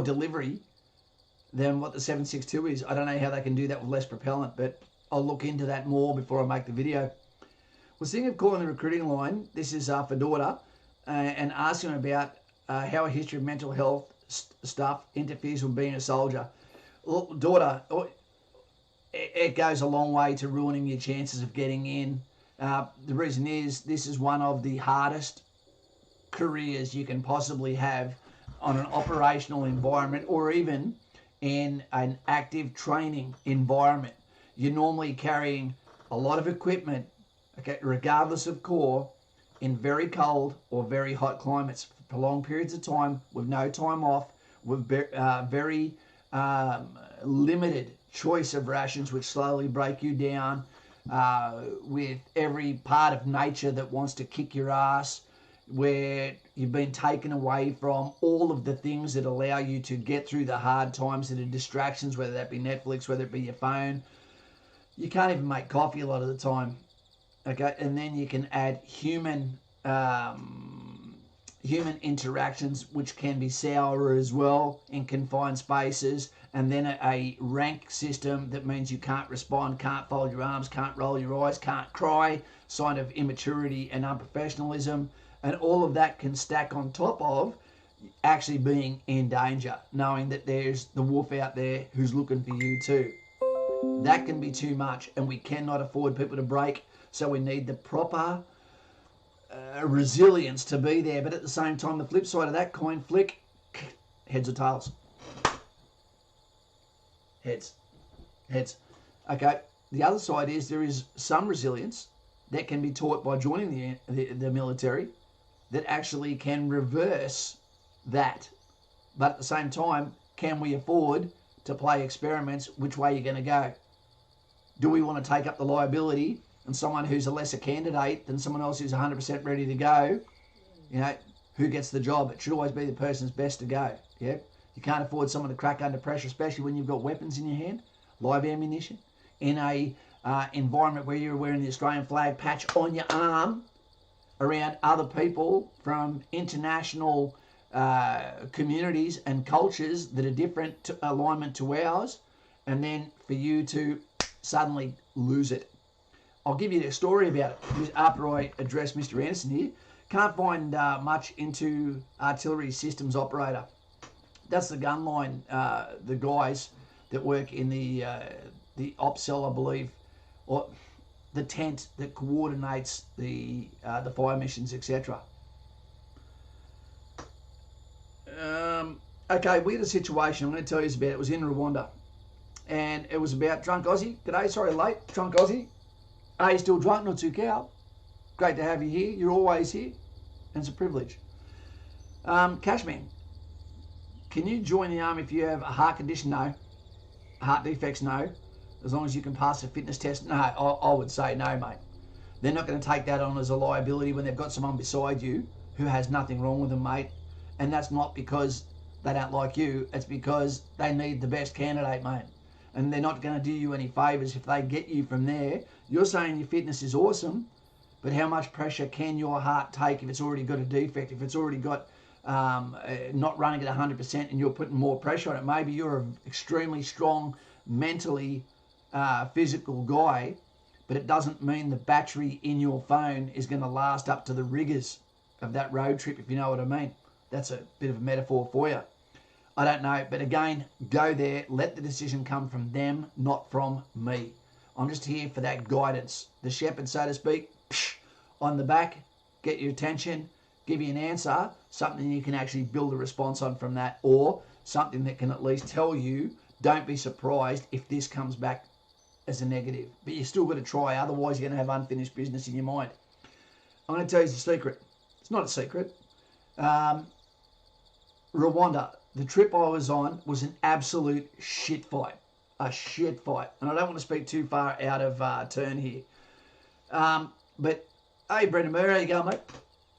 delivery than what the 7.62 is. I don't know how they can do that with less propellant, but I'll look into that more before I make the video. We're thinking of calling the recruiting line. This is for daughter, and asking about how a history of mental health stuff interferes with being a soldier. Look, daughter, it goes a long way to ruining your chances of getting in. The reason is this is one of the hardest careers you can possibly have on an operational environment or even in an active training environment. You're normally carrying a lot of equipment, okay, regardless of corps, in very cold or very hot climates for prolonged periods of time with no time off, with very limited choice of rations which slowly break you down, with every part of nature that wants to kick your ass, where you've been taken away from all of the things that allow you to get through the hard times that are distractions, whether that be Netflix, whether it be your phone. You can't even make coffee a lot of the time. Okay, and then you can add human interactions, which can be sour as well in confined spaces, and then a rank system that means you can't respond, can't fold your arms, can't roll your eyes, can't cry, sign of immaturity and unprofessionalism, and all of that can stack on top of actually being in danger, knowing that there's the wolf out there who's looking for you too. That can be too much, and we cannot afford people to break, so we need the proper resilience to be there. But at the same time, the flip side of that coin flick, heads or tails? Heads. Okay, the other side is there is some resilience that can be taught by joining the military that actually can reverse that. But at the same time, can we afford to play experiments which way you're going to go? Do we want to take up the liability and someone who's a lesser candidate than someone else who's 100% ready to go? You know, who gets the job? It should always be the person's best to go. Yeah, you can't afford someone to crack under pressure, especially when you've got weapons in your hand, live ammunition, in a environment where you're wearing the Australian flag patch on your arm around other people from international communities and cultures that are different to alignment to ours, and then for you to suddenly lose it. I'll give you a story about it after I address Mr. Anderson here. Can't find much into artillery systems operator. That's the gun line, the guys that work in the op cell, I believe, or the tent that coordinates the fire missions, etc. Okay, we had a situation I'm going to tell you about. It was in Rwanda, and it was about drunk Aussie. G'day, sorry late, drunk Aussie. Are you still drunk? Not too cow. Great to have you here. You're always here, and it's a privilege. Cashman, can you join the army if you have a heart condition? No. Heart defects? No. As long as you can pass a fitness test? No. I would say no, mate. They're not going to take that on as a liability when they've got someone beside you who has nothing wrong with them, mate. And that's not because they don't like you. It's because they need the best candidate, mate. And they're not going to do you any favours if they get you from there. You're saying your fitness is awesome, but how much pressure can your heart take if it's already got a defect, if it's already got not running at 100% and you're putting more pressure on it? Maybe you're an extremely strong, mentally physical guy, but it doesn't mean the battery in your phone is going to last up to the rigours of that road trip, if you know what I mean. That's a bit of a metaphor for you. I don't know, but again, go there, let the decision come from them, not from me. I'm just here for that guidance. The shepherd, so to speak, on the back, get your attention, give you an answer, something you can actually build a response on from that, or something that can at least tell you, don't be surprised if this comes back as a negative. But you still got to try, otherwise you're going to have unfinished business in your mind. I'm going to tell you the secret. It's not a secret. Rwanda, the trip I was on was an absolute shit fight. A shit fight. And I don't want to speak too far out of turn here. But, hey, Brendan Murray, how you going, mate?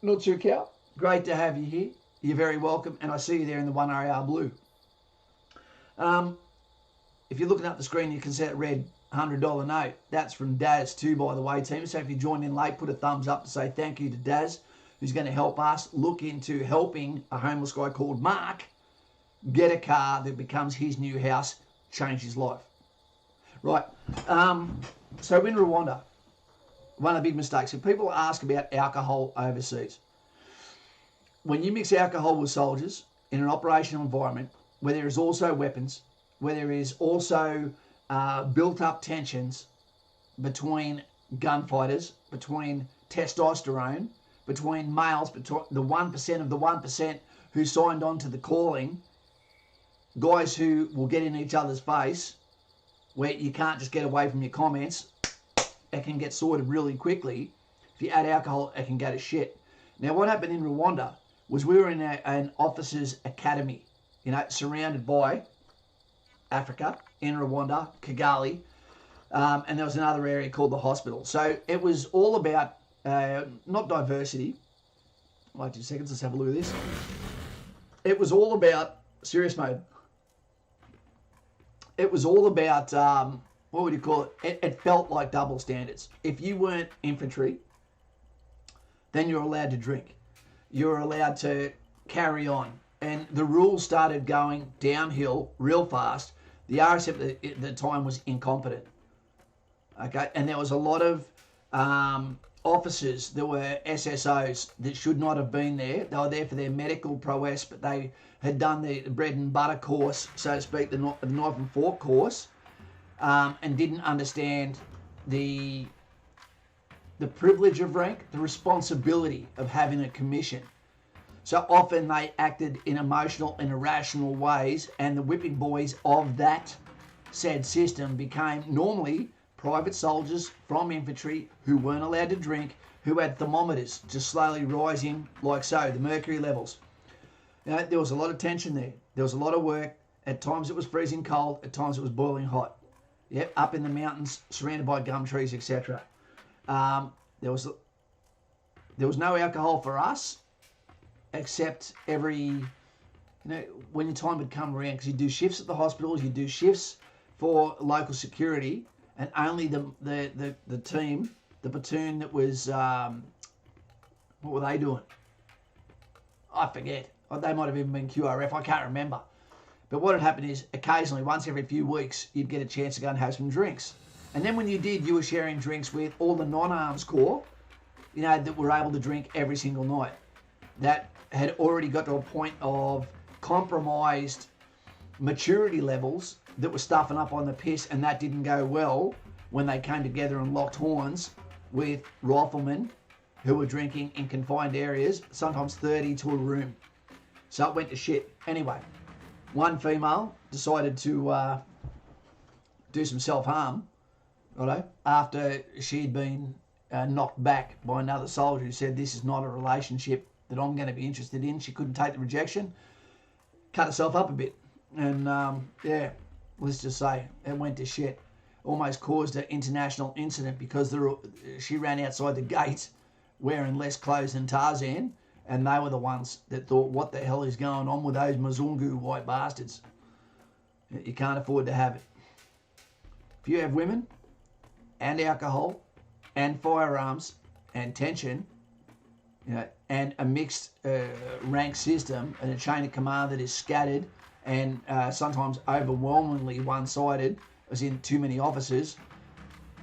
Not too cow. Great to have you here. You're very welcome. And I see you there in the 1AR blue. If you're looking up the screen, you can see that red $100 note. That's from Daz too, by the way, team. So if you joined in late, put a thumbs up to say thank you to Daz, who's going to help us look into helping a homeless guy called Mark get a car that becomes his new house, change his life. Right. So in Rwanda, one of the big mistakes, if people ask about alcohol overseas, when you mix alcohol with soldiers in an operational environment where there is also weapons, where there is also built-up tensions between gunfighters, between testosterone, between males, between the 1% of the 1% who signed on to the calling, guys who will get in each other's face, where you can't just get away from your comments, it can get sorted really quickly. If you add alcohol, it can go to shit. Now, what happened in Rwanda was we were in an officers' academy. surrounded by Africa, in Rwanda, Kigali, and there was another area called the hospital. So it was all about, not diversity. Wait 2 seconds, let's have a look at this. It was all about, serious mode. It was all about, what would you call it? It felt like double standards. If you weren't infantry, then you're allowed to drink. You're allowed to carry on. And the rules started going downhill real fast. The RSF at the time was incompetent. Okay, and there was a lot of officers that were SSOs that should not have been there. They were there for their medical prowess, but they had done the bread and butter course, so to speak, the knife and fork course, and didn't understand the privilege of rank, the responsibility of having a commission. So often they acted in emotional and irrational ways, and the whipping boys of that said system became normally private soldiers from infantry who weren't allowed to drink, who had thermometers just slowly rising like so, the mercury levels. There was a lot of tension there. There was a lot of work. At times it was freezing cold, at times it was boiling hot. Yep, up in the mountains, surrounded by gum trees, etc. There was no alcohol for us, except every, when your time would come around, because you do shifts at the hospitals, you do shifts for local security, and only the team, the platoon that was, what were they doing? I forget. They might have even been QRF. I can't remember. But what had happened is, occasionally, once every few weeks, you'd get a chance to go and have some drinks. And then when you did, you were sharing drinks with all the non-arms corps, that were able to drink every single night. That had already got to a point of compromised maturity levels that were stuffing up on the piss, and that didn't go well when they came together and locked horns with riflemen who were drinking in confined areas, sometimes 30 to a room. So it went to shit. Anyway, one female decided to do some self-harm, righto, after she'd been knocked back by another soldier who said, this is not a relationship that I'm going to be interested in. She couldn't take the rejection, cut herself up a bit. And let's just say it went to shit. Almost caused an international incident because she ran outside the gate wearing less clothes than Tarzan, and they were the ones that thought, what the hell is going on with those Mzungu white bastards? You can't afford to have it. If you have women and alcohol and firearms and tension, and a mixed rank system and a chain of command that is scattered and sometimes overwhelmingly one-sided, as in too many officers,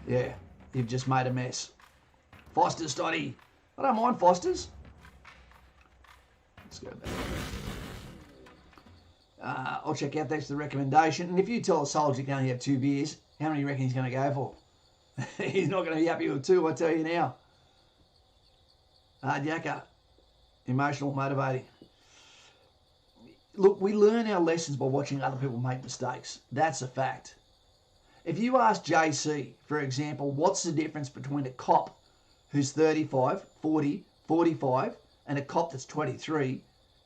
you've just made a mess. Foster's, Stoddy. I don't mind Foster's. Let's go back. I'll check out, thanks for the recommendation. And if you tell a soldier you can only have 2 beers, how many do you reckon he's going to go for? He's not going to be happy with 2, I tell you now. Yakka. Emotional, motivating. Look, we learn our lessons by watching other people make mistakes. That's a fact. If you ask JC, for example, what's the difference between a cop who's 35, 40, 45, and a cop that's 23,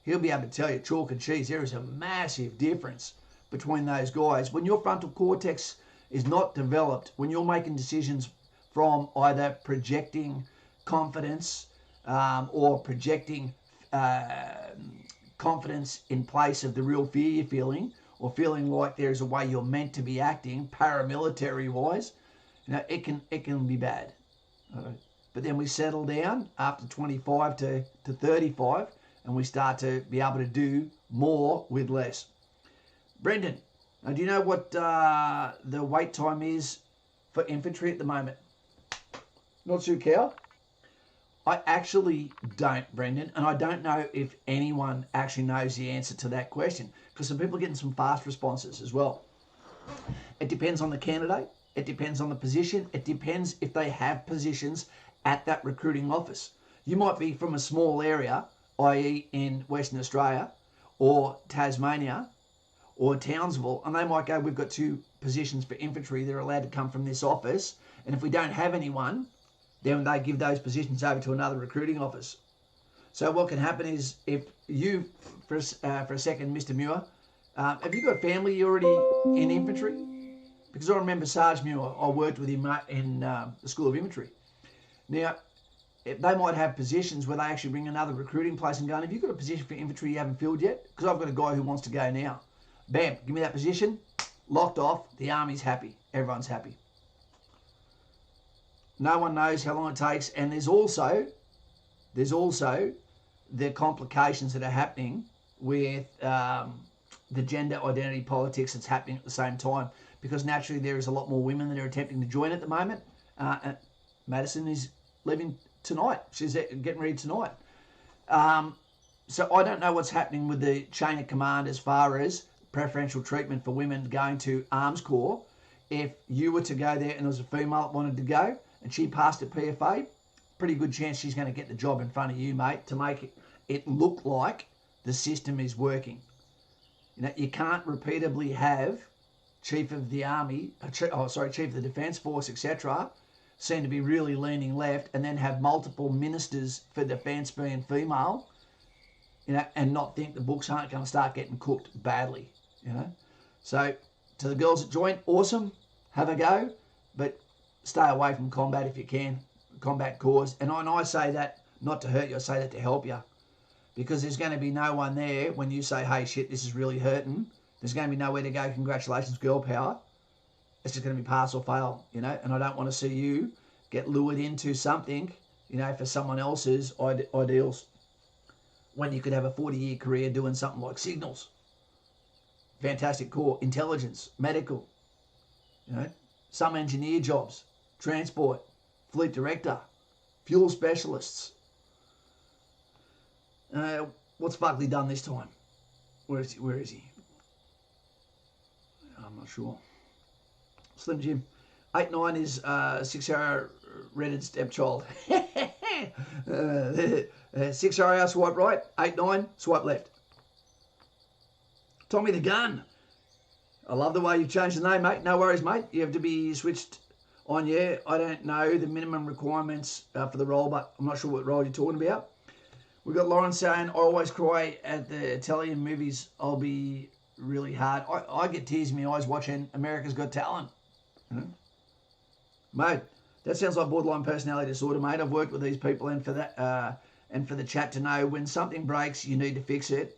he'll be able to tell you chalk and cheese. There is a massive difference between those guys. When your frontal cortex is not developed, when you're making decisions from either projecting confidence or projecting confidence in place of the real fear you're feeling, or feeling like there's a way you're meant to be acting, paramilitary-wise, it can be bad. But then we settle down after 25 to 35, and we start to be able to do more with less. Brendan, do you know what the wait time is for infantry at the moment? Not too cow? I actually don't, Brendan, and I don't know if anyone actually knows the answer to that question, because some people are getting some fast responses as well. It depends on the candidate. It depends on the position. It depends if they have positions at that recruiting office. You might be from a small area, i.e. in Western Australia or Tasmania or Townsville, and they might go, we've got 2 positions for infantry. They're allowed to come from this office, and if we don't have anyone, then they give those positions over to another recruiting office. So what can happen is, if you, for a second, Mr. Muir, Have you got family already in infantry? Because I remember Sarge Muir, I worked with him in the School of Infantry. Now, they might have positions where they actually bring another recruiting place and go, have you got a position for infantry you haven't filled yet? Because I've got a guy who wants to go now. Bam, give me that position, locked off, the army's happy, everyone's happy. No one knows how long it takes, and there's also the complications that are happening with the gender identity politics that's happening at the same time, because naturally there is a lot more women that are attempting to join at the moment. And Madison is leaving tonight. She's getting ready tonight. So I don't know what's happening with the chain of command as far as preferential treatment for women going to Arms Corps. If you were to go there and there was a female that wanted to go and she passed at PFA, pretty good chance she's going to get the job in front of you, mate, to make it look like the system is working. You know, you can't repeatedly have Chief of the Army, Chief of the Defence Force, etc., seem to be really leaning left, and then have multiple ministers for defence being female, you know, and not think the books aren't going to start getting cooked badly, you know. So to the girls that join, awesome, have a go, but stay away from combat if you can, combat cause. And I say that not to hurt you, I say that to help you, because there's going to be no one there when you say, hey, shit, this is really hurting. There's going to be nowhere to go, congratulations, girl power. It's just going to be pass or fail, you know, and I don't want to see you get lured into something, you know, for someone else's ideals when you could have a 40-year career doing something like signals, fantastic corps, intelligence, medical, you know, some engineer jobs, transport, fleet director, fuel specialists. What's Buckley done this time? Where is he? I'm not sure. Slim Jim. 8-9 is 6-hour Reddit stepchild. 6-hour swipe right. 8-9 swipe left. Tommy the Gun. I love the way you've changed the name, mate. No worries, mate. You have to be switched on. Yeah, I don't know the minimum requirements for the role, but I'm not sure what role you're talking about. We've got Lauren saying, I always cry at the Italian movies. I'll be really hard. I get tears in my eyes watching America's Got Talent. You know? Mate, that sounds like borderline personality disorder, mate. I've worked with these people, and for that, and for the chat to know when something breaks, you need to fix it,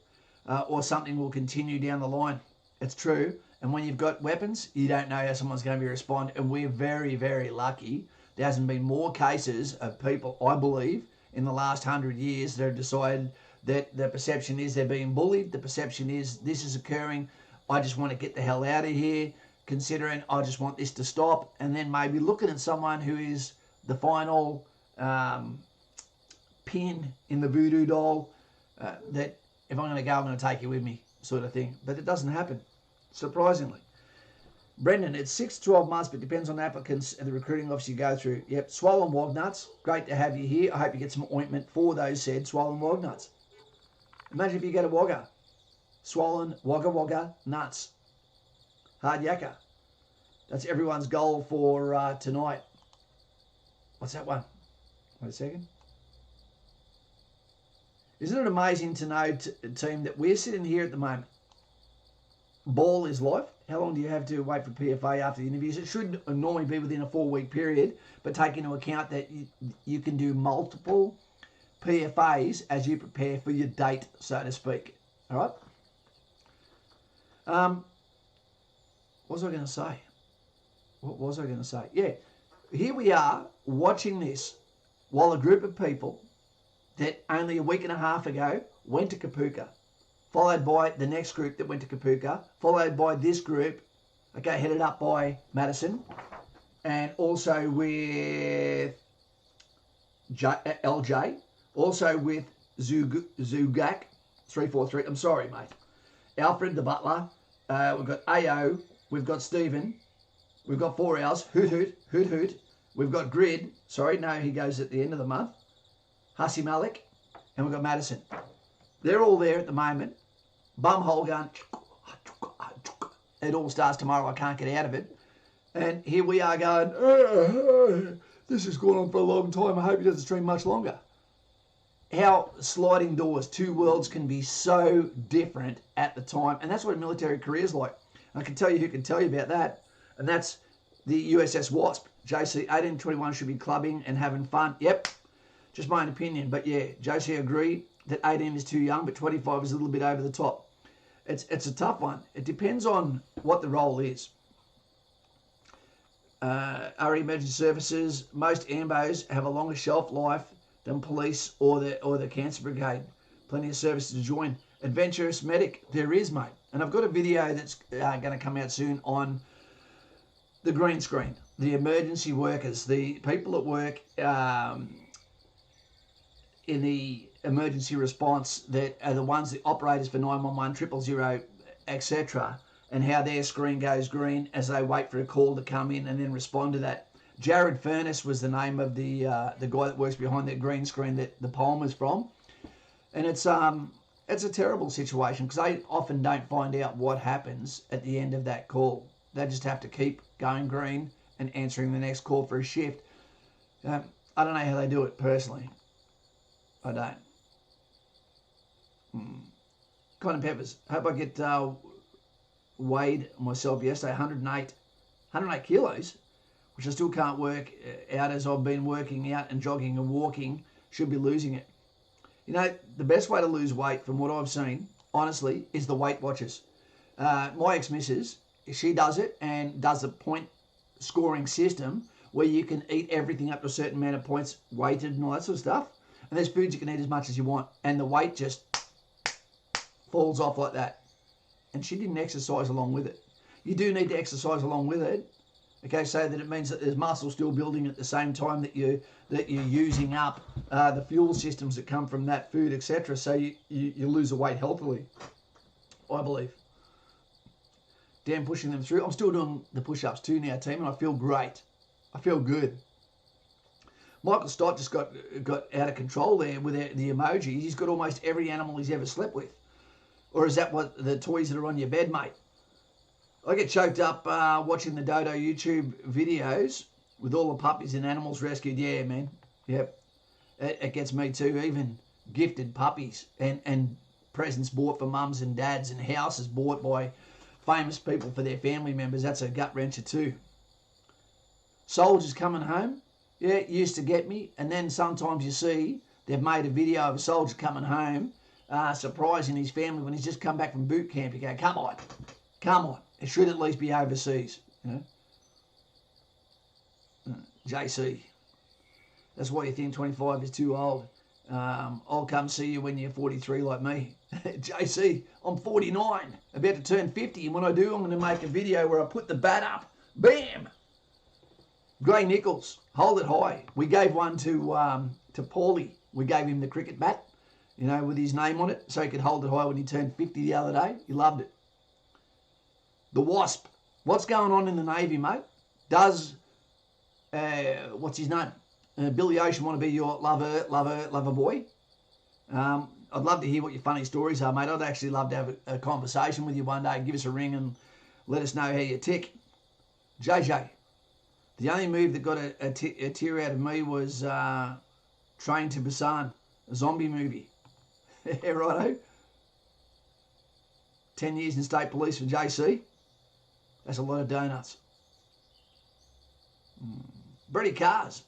or something will continue down the line. It's true. And when you've got weapons, you don't know how someone's going to respond. And we're very, very lucky. There hasn't been more cases of people, I believe, in the last 100 years that have decided that the perception is they're being bullied. The perception is this is occurring. I just want to get the hell out of here. Considering I just want this to stop, and then maybe looking at someone who is the final pin in the voodoo doll, that if I'm going to go, I'm going to take you with me, sort of thing. But it doesn't happen, surprisingly. Brendan, it's 6 to 12 months, but depends on the applicants and the recruiting office you go through. Yep, swollen wog nuts. Great to have you here. I hope you get some ointment for those said swollen wog nuts. Imagine if you get a wogger. Swollen wogga nuts. Hard yakka. That's everyone's goal for tonight. What's that one? Wait a second. Isn't it amazing to know, team, that we're sitting here at the moment. Ball is life. How long do you have to wait for PFA after the interviews? It should normally be within a 4-week period, but take into account that you can do multiple PFAs as you prepare for your date, so to speak. All right? What was I going to say? Yeah, here we are watching this while a group of people that only a week and a half ago went to Kapuka, followed by the next group that went to Kapuka, followed by this group, okay, headed up by Madison, and also with LJ, also with Zugak 343. I'm sorry, mate. Alfred the butler. We've got AO. We've got Stephen. We've got 4 hours. Hoot. We've got Grid. Sorry, no, he goes at the end of the month. Hussy Malik. And we've got Madison. They're all there at the moment. Bumhole going. It all starts tomorrow. I can't get out of it. And here we are going, this has gone on for a long time. I hope it doesn't stream much longer. how sliding doors, two worlds can be so different at the time. And that's what a military career is like. I can tell you who can tell you about that. And that's the USS Wasp. JC, 18-21 should be clubbing and having fun. Yep, just my own opinion. But yeah, JC agree that 18 is too young, but 25 is a little bit over the top. It's a tough one. It depends on what the role is. RE Emergency Services, most AMBOs have a longer shelf life than police or the cancer brigade. Plenty of services to join. Adventurous medic, there is, mate. And I've got a video that's going to come out soon on the green screen. The emergency workers, the people that work in the emergency response that are the ones that operators for 911, 000, etc., and how their screen goes green as they wait for a call to come in and then respond to that. Jared Furness was the name of the guy that works behind that green screen that the poem was from. And it's a terrible situation because they often don't find out what happens at the end of that call. They just have to keep going green and answering the next call for a shift. I don't know how they do it personally. I don't. Cotton Peppers. Hope I get weighed myself yesterday, 108 kilos, which I still can't work out as I've been working out and jogging and walking. Should be losing it. You know, the best way to lose weight from what I've seen, honestly, is the Weight Watchers. My ex-missus, she does it and does a point scoring system where you can eat everything up to a certain amount of points weighted and all that sort of stuff. And there's foods you can eat as much as you want. And the weight just falls off like that. And she didn't exercise along with it. You do need to exercise along with it. Okay, so that it means that there's muscle still building at the same time that you're using up the fuel systems that come from that food, etc. So you lose the weight healthily, I believe. Damn, pushing them through. I'm still doing the push-ups too now, team, and I feel great. I feel good. Michael Stott just got out of control there with the emojis. He's got almost every animal he's ever slept with. Or is that what the toys that are on your bed, mate? I get choked up watching the Dodo YouTube videos with all the puppies and animals rescued. Yeah, man. Yep. It gets me too. Even gifted puppies and presents bought for mums and dads and houses bought by famous people for their family members. That's a gut wrencher too. Soldiers coming home. Yeah, it used to get me. And then sometimes you see they've made a video of a soldier coming home surprising his family when he's just come back from boot camp. You go, come on. It should at least be overseas, you know. JC, that's why you think 25 is too old. I'll come see you when you're 43 like me. JC, I'm 49, about to turn 50, and when I do, I'm going to make a video where I put the bat up. Bam! Gray Nichols, hold it high. We gave one to Paulie. We gave him the cricket bat, you know, with his name on it, so he could hold it high when he turned 50 the other day. He loved it. The Wasp. What's going on in the Navy, mate? Does, what's his name? Billy Ocean want to be your lover boy? I'd love to hear what your funny stories are, mate. I'd actually love to have a conversation with you one day. Give us a ring and let us know how you tick. JJ, the only move that got a tear out of me was Train to Busan, a zombie movie. Yeah, righto. 10 years in state police for JC. That's a lot of donuts. Brady Cars.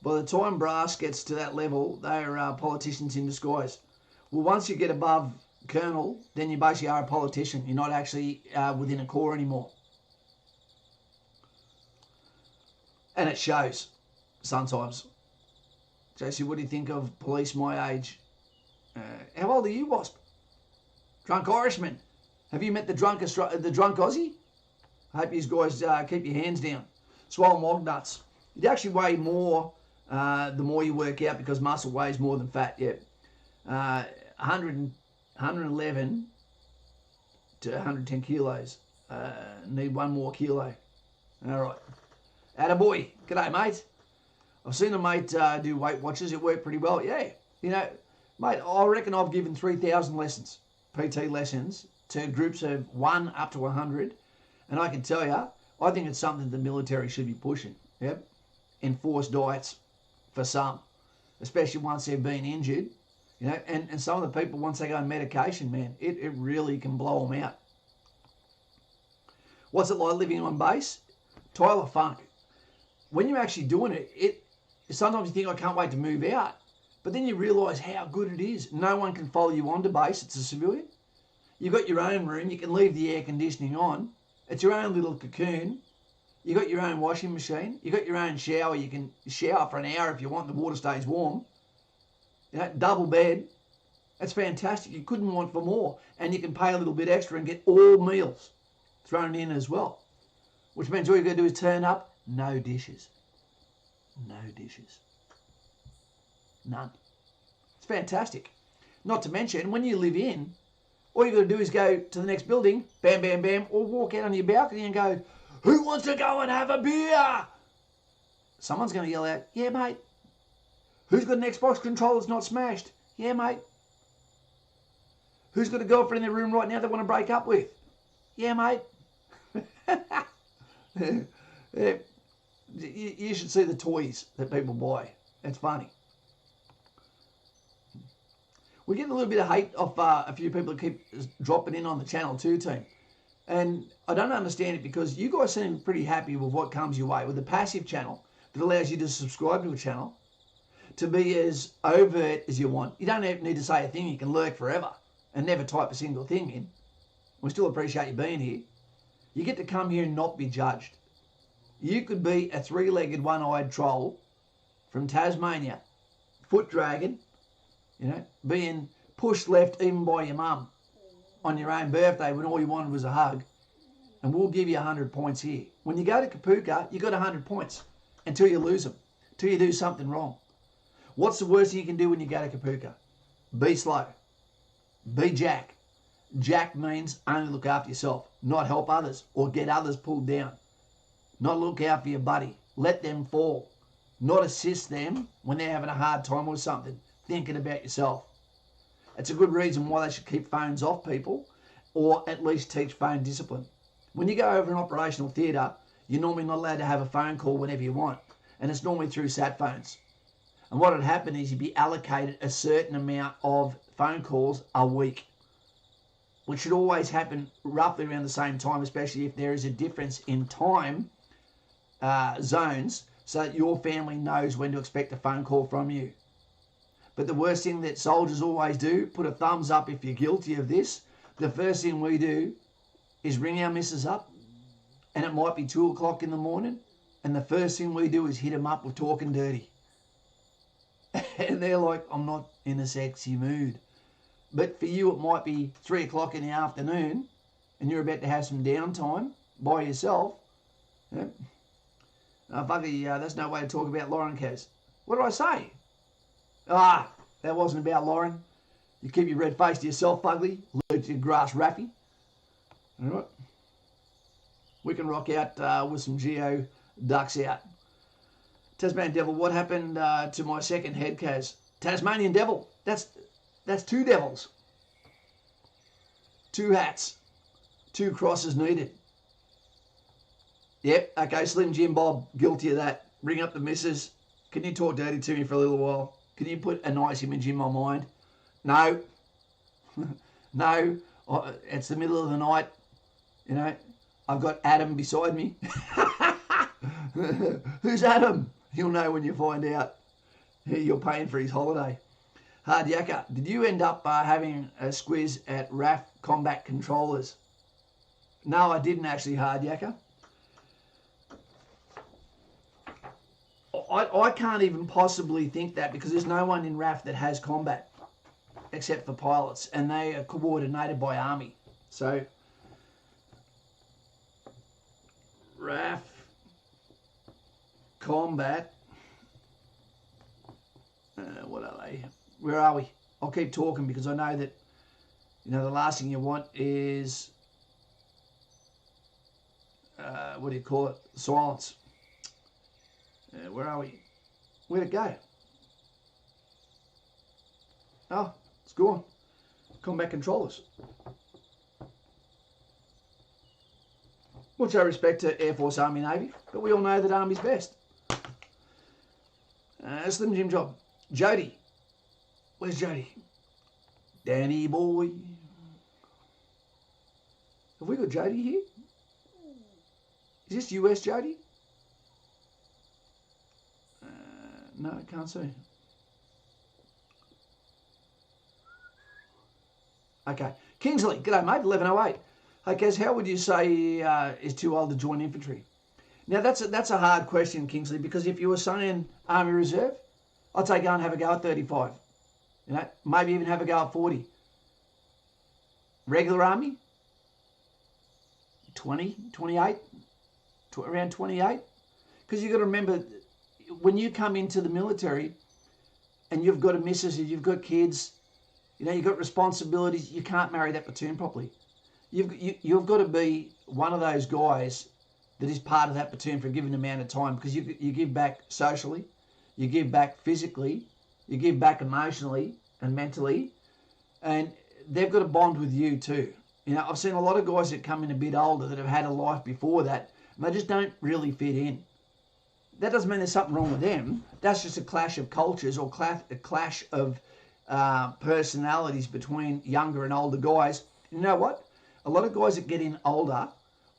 By the time brass gets to that level, they are politicians in disguise. Well, once you get above colonel, then you basically are a politician. You're not actually within a corps anymore. And it shows sometimes. JC, what do you think of police my age? How old are you, Wasp? Drunk Irishman. Have you met the drunk Aussie? I hope you guys keep your hands down. Swollen log nuts. You'd actually weigh more the more you work out because muscle weighs more than fat. Yeah. 111 to 110 kilos. Need one more kilo. All right. Attaboy. G'day, mate. I've seen a mate do Weight Watchers. It worked pretty well. Yeah. You know, mate, I reckon I've given 3,000 lessons, PT lessons, to groups of 1 up to 100. And I can tell you, I think it's something the military should be pushing. Yep. Enforced diets for some, especially once they've been injured. You know, and some of the people, once they go on medication, man, it really can blow them out. What's it like living on base? Tyler Funk. When you're actually doing it, sometimes you think, I can't wait to move out. But then you realise how good it is. No one can follow you onto base. It's a civilian. You've got your own room. You can leave the air conditioning on. It's your own little cocoon. You've got your own washing machine. You've got your own shower. You can shower for an hour if you want. The water stays warm. You know, double bed. That's fantastic. You couldn't want for more. And you can pay a little bit extra and get all meals thrown in as well. Which means all you've got to do is turn up. No dishes. No dishes. None. It's fantastic. Not to mention, when you live in, all you've got to do is go to the next building, bam, bam, bam, or walk out on your balcony and go, who wants to go and have a beer? Someone's going to yell out, yeah, mate. Who's got an Xbox controller that's not smashed? Yeah, mate. Who's got a girlfriend in their room right now they want to break up with? Yeah, mate. Yeah. You should see the toys that people buy. It's funny. We get a little bit of hate off a few people that keep dropping in on the Channel 2 team. And I don't understand it because you guys seem pretty happy with what comes your way with the passive channel that allows you to subscribe to a channel, to be as overt as you want. You don't need to say a thing. You can lurk forever and never type a single thing in. We still appreciate you being here. You get to come here and not be judged. You could be a three-legged, one-eyed troll from Tasmania, foot dragging, you know, being pushed left even by your mum on your own birthday when all you wanted was a hug, and we'll give you 100 points here. When you go to Kapuka, you got 100 points until you lose them, until you do something wrong. What's the worst thing you can do when you go to Kapuka? Be slow. Be Jack. Jack means only look after yourself, not help others or get others pulled down. Not look out for your buddy. Let them fall. Not assist them when they're having a hard time or something, thinking about yourself. It's a good reason why they should keep phones off people, or at least teach phone discipline. When you go over an operational theatre, you're normally not allowed to have a phone call whenever you want, and it's normally through sat phones. And what would happen is you'd be allocated a certain amount of phone calls a week, which should always happen roughly around the same time, especially if there is a difference in time zones, so that your family knows when to expect a phone call from you. But the worst thing that soldiers always do, put a thumbs up if you're guilty of this, the first thing we do is ring our missus up, and it might be 2 o'clock in the morning, and the first thing we do is hit them up with talking dirty. And they're like, I'm not in a sexy mood. But for you, it might be 3 o'clock in the afternoon, and you're about to have some downtime by yourself. Yeah. That's no way to talk about Lauren, Kaz. What did I say? That wasn't about Lauren. You keep your red face to yourself, Fugly. Alert to your grass Raffy. All right. We can rock out with some Geo ducks out. Tasmanian Devil, what happened to my second head, Kaz? Tasmanian Devil. That's 2 devils. 2 hats. 2 crosses needed. Yep, okay, Slim Jim Bob, guilty of that. Ring up the missus. Can you talk dirty to me for a little while? Can you put a nice image in my mind? No. No. It's the middle of the night. You know, I've got Adam beside me. Who's Adam? You'll know when you find out. You're paying for his holiday. Hard Yakka, did you end up having a squiz at RAF Combat Controllers? No, I didn't actually, Hard Yakka. I can't even possibly think that because there's no one in RAF that has combat except for pilots, and they are coordinated by Army. So RAF combat, what are they? Where are we? I'll keep talking because I know that, you know, the last thing you want is, what do you call it? Silence. Where are we? Where'd it go? Oh, it's gone. Combat controllers. Much respect to Air Force, Army, Navy, but we all know that Army's best. Slim Jim Job. Jody. Where's Jody? Danny boy. Have we got Jody here? Is this US Jody? No, I can't see. Okay. Kingsley, g'day mate, 1108. Hey Kaz, how would you say is too old to join infantry? Now that's a hard question, Kingsley, because if you were saying Army Reserve, I'd say go and have a go at 35. You know, maybe even have a go at 40. Regular Army, 20, 28, around 28. Because you've got to remember, when you come into the military and you've got a missus and you've got kids, you know, you've got responsibilities, you can't marry that platoon properly. You've got to be one of those guys that is part of that platoon for a given amount of time, because you give back socially, you give back physically, you give back emotionally and mentally, and they've got to bond with you too. You know, I've seen a lot of guys that come in a bit older that have had a life before that, and they just don't really fit in. That doesn't mean there's something wrong with them. That's just a clash of cultures or a clash of personalities between younger and older guys. You know what? A lot of guys that get in older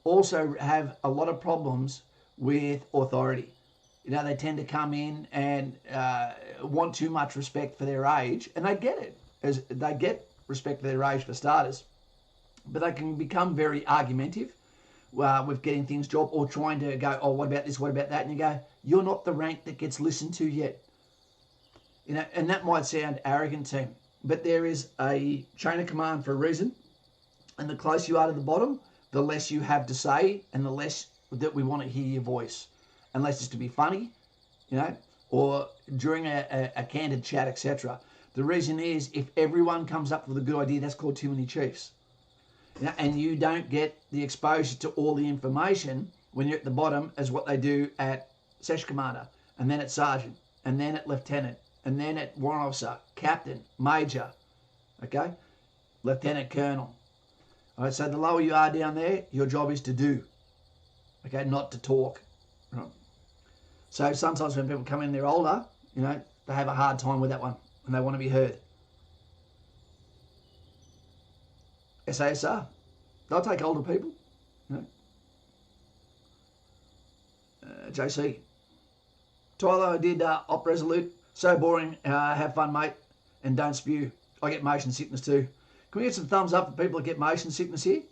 also have a lot of problems with authority. You know, they tend to come in and want too much respect for their age, and they get it. As they get respect for their age for starters, but they can become very argumentative with getting things job or trying to go, oh, what about this, what about that? And you go, you're not the rank that gets listened to yet. You know, and that might sound arrogant to him, but there is a chain of command for a reason, and the closer you are to the bottom, the less you have to say, and the less that we want to hear your voice, unless it's to be funny, you know, or during a candid chat, etc. The reason is, if everyone comes up with a good idea, that's called too many chiefs. You know, and you don't get the exposure to all the information when you're at the bottom as what they do at Sesh Commander, and then at Sergeant, and then at Lieutenant, and then at Warrant Officer, Captain, Major, okay, Lieutenant Colonel. All right, so the lower you are down there, your job is to do, okay, not to talk. Right? So sometimes when people come in, they're older, you know, they have a hard time with that one, and they want to be heard. SASR, they'll take older people, you know. JC, Tyler, I did Op Resolute, so boring, have fun mate, and don't spew. I get motion sickness too. Can we get some thumbs up for people that get motion sickness here?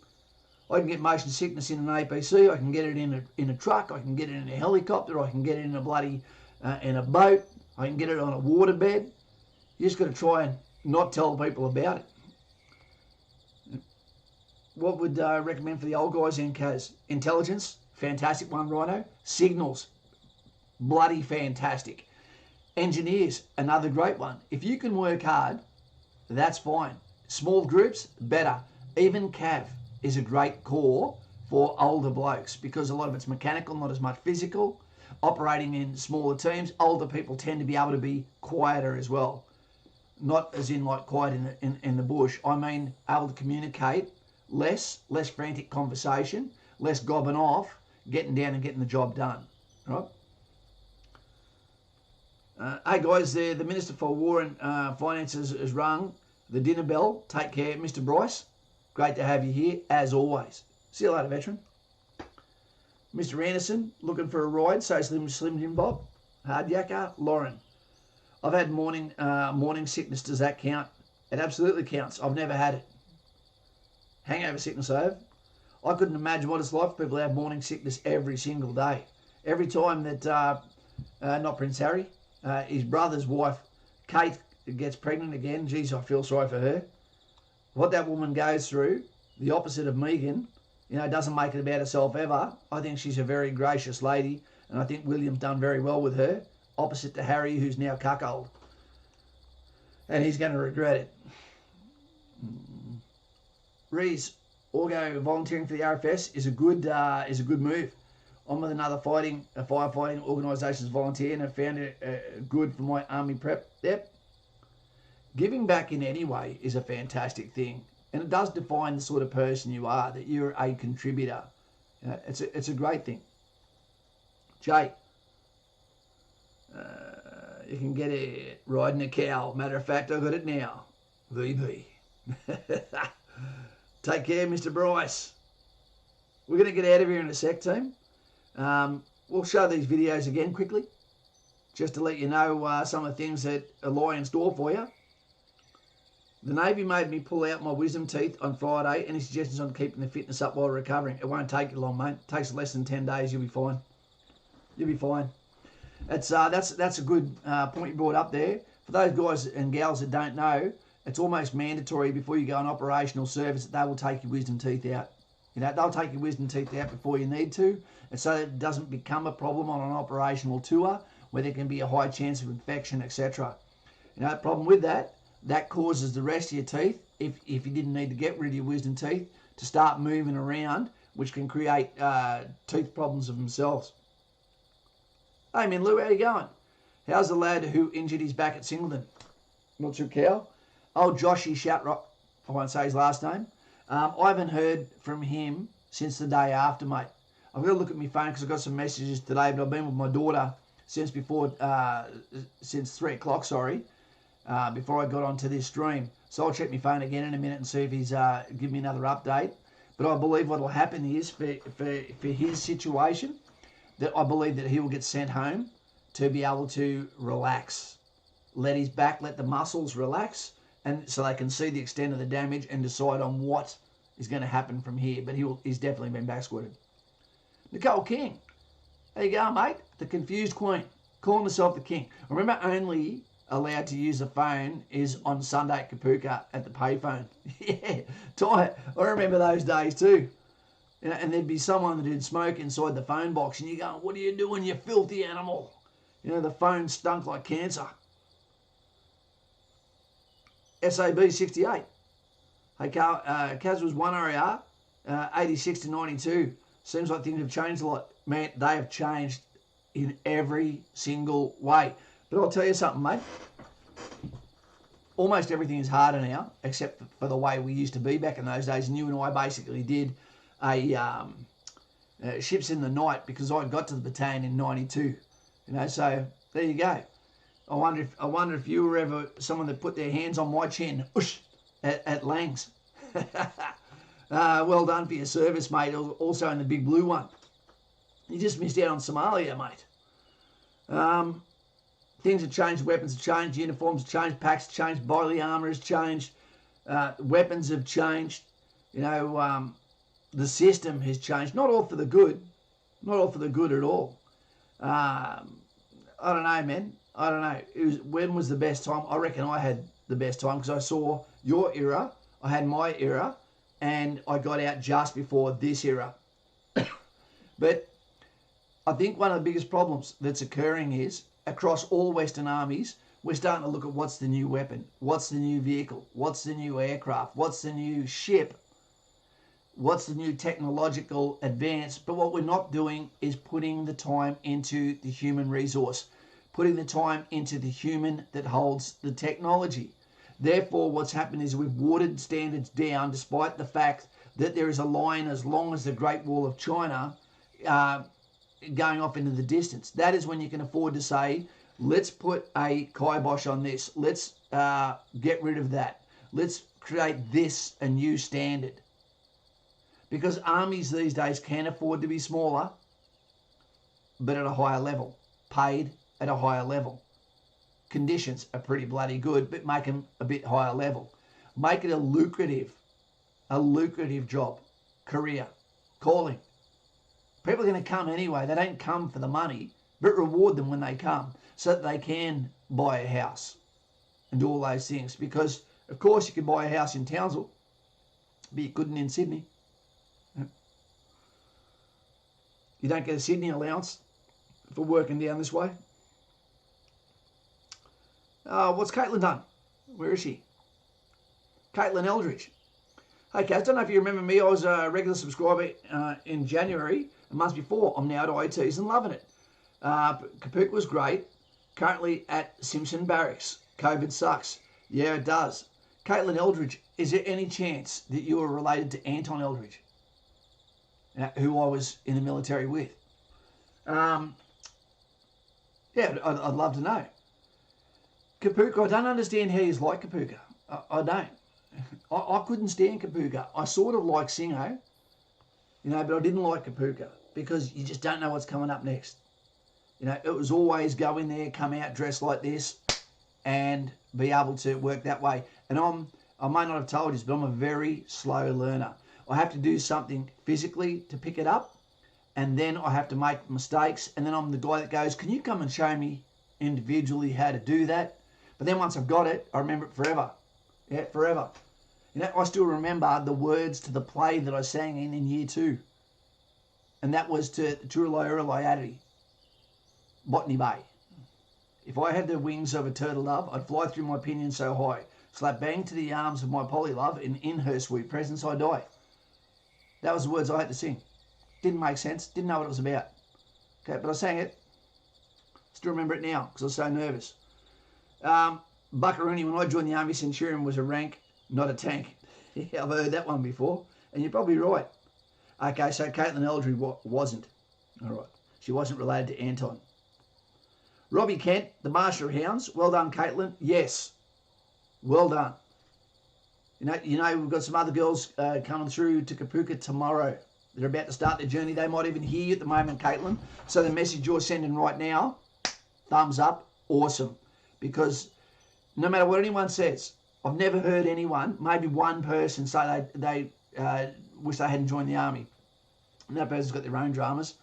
I can get motion sickness in an APC, I can get it in a truck, I can get it in a helicopter, I can get it in a bloody, in a boat, I can get it on a waterbed. You just got to try and not tell people about it. What would I recommend for the old guys in Kaz? Intelligence, fantastic one, Rhino. Signals, bloody fantastic. Engineers, another great one. If you can work hard, that's fine. Small groups, better. Even Cav is a great core for older blokes, because a lot of it's mechanical, not as much physical. Operating in smaller teams, older people tend to be able to be quieter as well. Not as in like quiet in the bush. I mean able to communicate less frantic conversation, less gobbing off, getting down and getting the job done. Right? Hey guys, the Minister for War and Finances has rung the dinner bell. Take care, Mr. Bryce. Great to have you here, as always. See you later, veteran. Mr. Anderson, looking for a ride? So Slim Jim Bob. Hard yakka, Lauren. I've had morning sickness. Does that count? It absolutely counts. I've never had it. Hangover sickness, I have. I couldn't imagine what it's like for people to have morning sickness every single day. Every time that, not Prince Harry, his brother's wife, Kate, gets pregnant again, geez, I feel sorry for her. What that woman goes through, the opposite of Megan, you know, doesn't make it about herself ever. I think she's a very gracious lady, and I think William's done very well with her, opposite to Harry, who's now cuckold. And he's going to regret it. Reese, Orgo volunteering for the RFS is a good move. I'm with another firefighting organisation's volunteer, and I found it good for my army prep. Yep. Giving back in any way is a fantastic thing, and it does define the sort of person you are, that you're a contributor. It's a great thing. Jay, you can get it riding a cow. Matter of fact, I got it now. VB. Take care, Mr. Bryce. We're going to get out of here in a sec, team. We'll show these videos again quickly, just to let you know some of the things that lie in store for you. The Navy made me pull out my wisdom teeth on Friday. Any suggestions on keeping the fitness up while recovering? It won't take you long, mate. It takes less than 10 days. You'll be fine. You'll be fine. That's a good point you brought up there. For those guys and gals that don't know, it's almost mandatory before you go on operational service that they will take your wisdom teeth out. You know, they'll take your wisdom teeth out before you need to, and so that it doesn't become a problem on an operational tour where there can be a high chance of infection, etc. You know, the problem with that causes the rest of your teeth, if you didn't need to get rid of your wisdom teeth, to start moving around, which can create teeth problems of themselves. Hey, man, Lou, how you going? How's the lad who injured his back at Singleton? Not too cow. Oh, Joshy Shatrock. I won't say his last name. I haven't heard from him since the day after, mate. I've got to look at my phone because I've got some messages today, but I've been with my daughter since 3 o'clock, before I got onto this stream. So I'll check my phone again in a minute and see if he's given me another update. But I believe what will happen is, for his situation, that I believe that he will get sent home to be able to relax. Let his back, let the muscles relax, and so they can see the extent of the damage and decide on what is going to happen from here. But he's definitely been back squatted. Nicole King, there you go, mate. The confused queen, calling herself the king. Remember, only allowed to use the phone is on Sunday at Kapuka at the payphone. Yeah, I remember those days too. You know, and there'd be someone that would smoke inside the phone box, and you're going, "What are you doing, you filthy animal?" You know, the phone stunk like cancer. SAB 68. Hey, Kaz was 1 RAR, 86 to 92. Seems like things have changed a lot. Man, they have changed in every single way. But I'll tell you something, mate. Almost everything is harder now, except for the way we used to be back in those days. And you and I basically did ships in the night because I got to the battalion in 92. You know, so there you go. I wonder if you were ever someone that put their hands on my chin, at Lang's. Well done for your service, mate. Also in the big blue one. You just missed out on Somalia, mate. Things have changed. Weapons have changed. Uniforms have changed. Packs have changed. Bodily armour has changed. Weapons have changed. You know, the system has changed. Not all for the good. Not all for the good at all. I don't know, man. I don't know. When was the best time? I reckon I had the best time because I saw your era. I had my era. And I got out just before this era. But I think one of the biggest problems that's occurring is, across all Western armies, we're starting to look at what's the new weapon, what's the new vehicle, what's the new aircraft, what's the new ship, what's the new technological advance. But what we're not doing is putting the time into the human resource, putting the time into the human that holds the technology. Therefore, what's happened is we've watered standards down, despite the fact that there is a line as long as the Great Wall of China going off into the distance. That is when you can afford to say, let's put a kibosh on this. Let's get rid of that. Let's create this a new standard. Because armies these days can afford to be smaller, but at a higher level, paid at a higher level. Conditions are pretty bloody good, but make them a bit higher level. Make it a lucrative job, career, calling. People are going to come anyway. They don't come for the money, but reward them when they come so that they can buy a house and do all those things. Because, of course, you can buy a house in Townsville, but you couldn't in Sydney. You don't get a Sydney allowance for working down this way. What's Caitlin done? Where is she? Caitlin Eldridge. Hey, Kaz, don't know if you remember me. I was a regular subscriber in January, a month before. I'm now at ITs and loving it. Kapuka was great. Currently at Simpson Barracks. COVID sucks. Yeah, it does. Caitlin Eldridge, is there any chance that you are related to Anton Eldridge, who I was in the military with? Yeah, I'd love to know. Kapuka, I don't understand how he's like Kapuka. I don't. I couldn't stand Kapuka. I sort of like Singo, but I didn't like Kapuka because you just don't know what's coming up next. It was always go in there, come out dressed like this, and be able to work that way. And I may not have told you, but I'm a very slow learner. I have to do something physically to pick it up, and then I have to make mistakes, and then I'm the guy that goes, can you come and show me individually how to do that? But then once I've got it, I remember it forever. Yeah, forever. I still remember the words to the play that I sang in year 2. And that was to Turulai Urulai Addy, Botany Bay. If I had the wings of a turtle dove, I'd fly through my pinions so high, slap bang to the arms of my Polly love, and in her sweet presence I die. That was the words I had to sing. Didn't make sense, didn't know what it was about. Okay, but I sang it. Still remember it now because I was so nervous. Buckaroony, when I joined the Army, Centurion was a rank, not a tank. Yeah, I've heard that one before, and you're probably right. Okay, so Caitlin Eldry wasn't. All right, she wasn't related to Anton. Robbie Kent, the Master of Hounds. Well done, Caitlin. Yes, well done. We've got some other girls coming through to Kapooka tomorrow. They're about to start their journey. They might even hear you at the moment, Caitlin. So the message you're sending right now, thumbs up, awesome. Because no matter what anyone says, I've never heard anyone, maybe one person, say they wish they hadn't joined the Army. And that person's got their own dramas,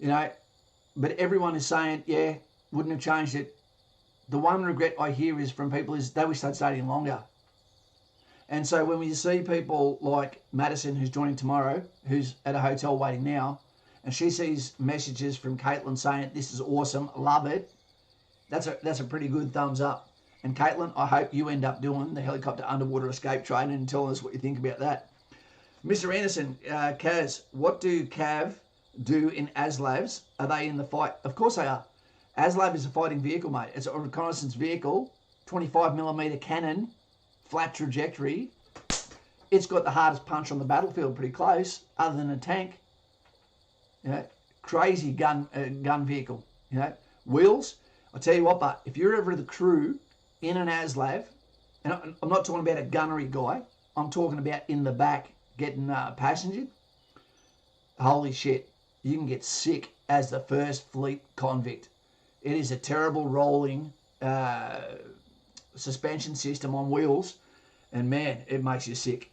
But everyone is saying, yeah, wouldn't have changed it. The one regret I hear is from people is they wish they'd stayed in longer. And so when we see people like Madison, who's joining tomorrow, who's at a hotel waiting now, and she sees messages from Caitlin saying, this is awesome, love it, that's a pretty good thumbs up. And Caitlin, I hope you end up doing the helicopter underwater escape training and telling us what you think about that. Mr. Anderson, Kaz, what do Cav do in ASLAVs? Are they in the fight? Of course they are. ASLAV is a fighting vehicle, mate. It's a reconnaissance vehicle, 25mm cannon, flat trajectory. It's got the hardest punch on the battlefield, pretty close, other than a tank. Crazy gun vehicle. Wheels. I'll tell you what, but if you're ever the crew in an ASLAV, and I'm not talking about a gunnery guy, I'm talking about in the back getting passenger. Holy shit, you can get sick as the first fleet convict. It is a terrible rolling suspension system on wheels, and man, it makes you sick.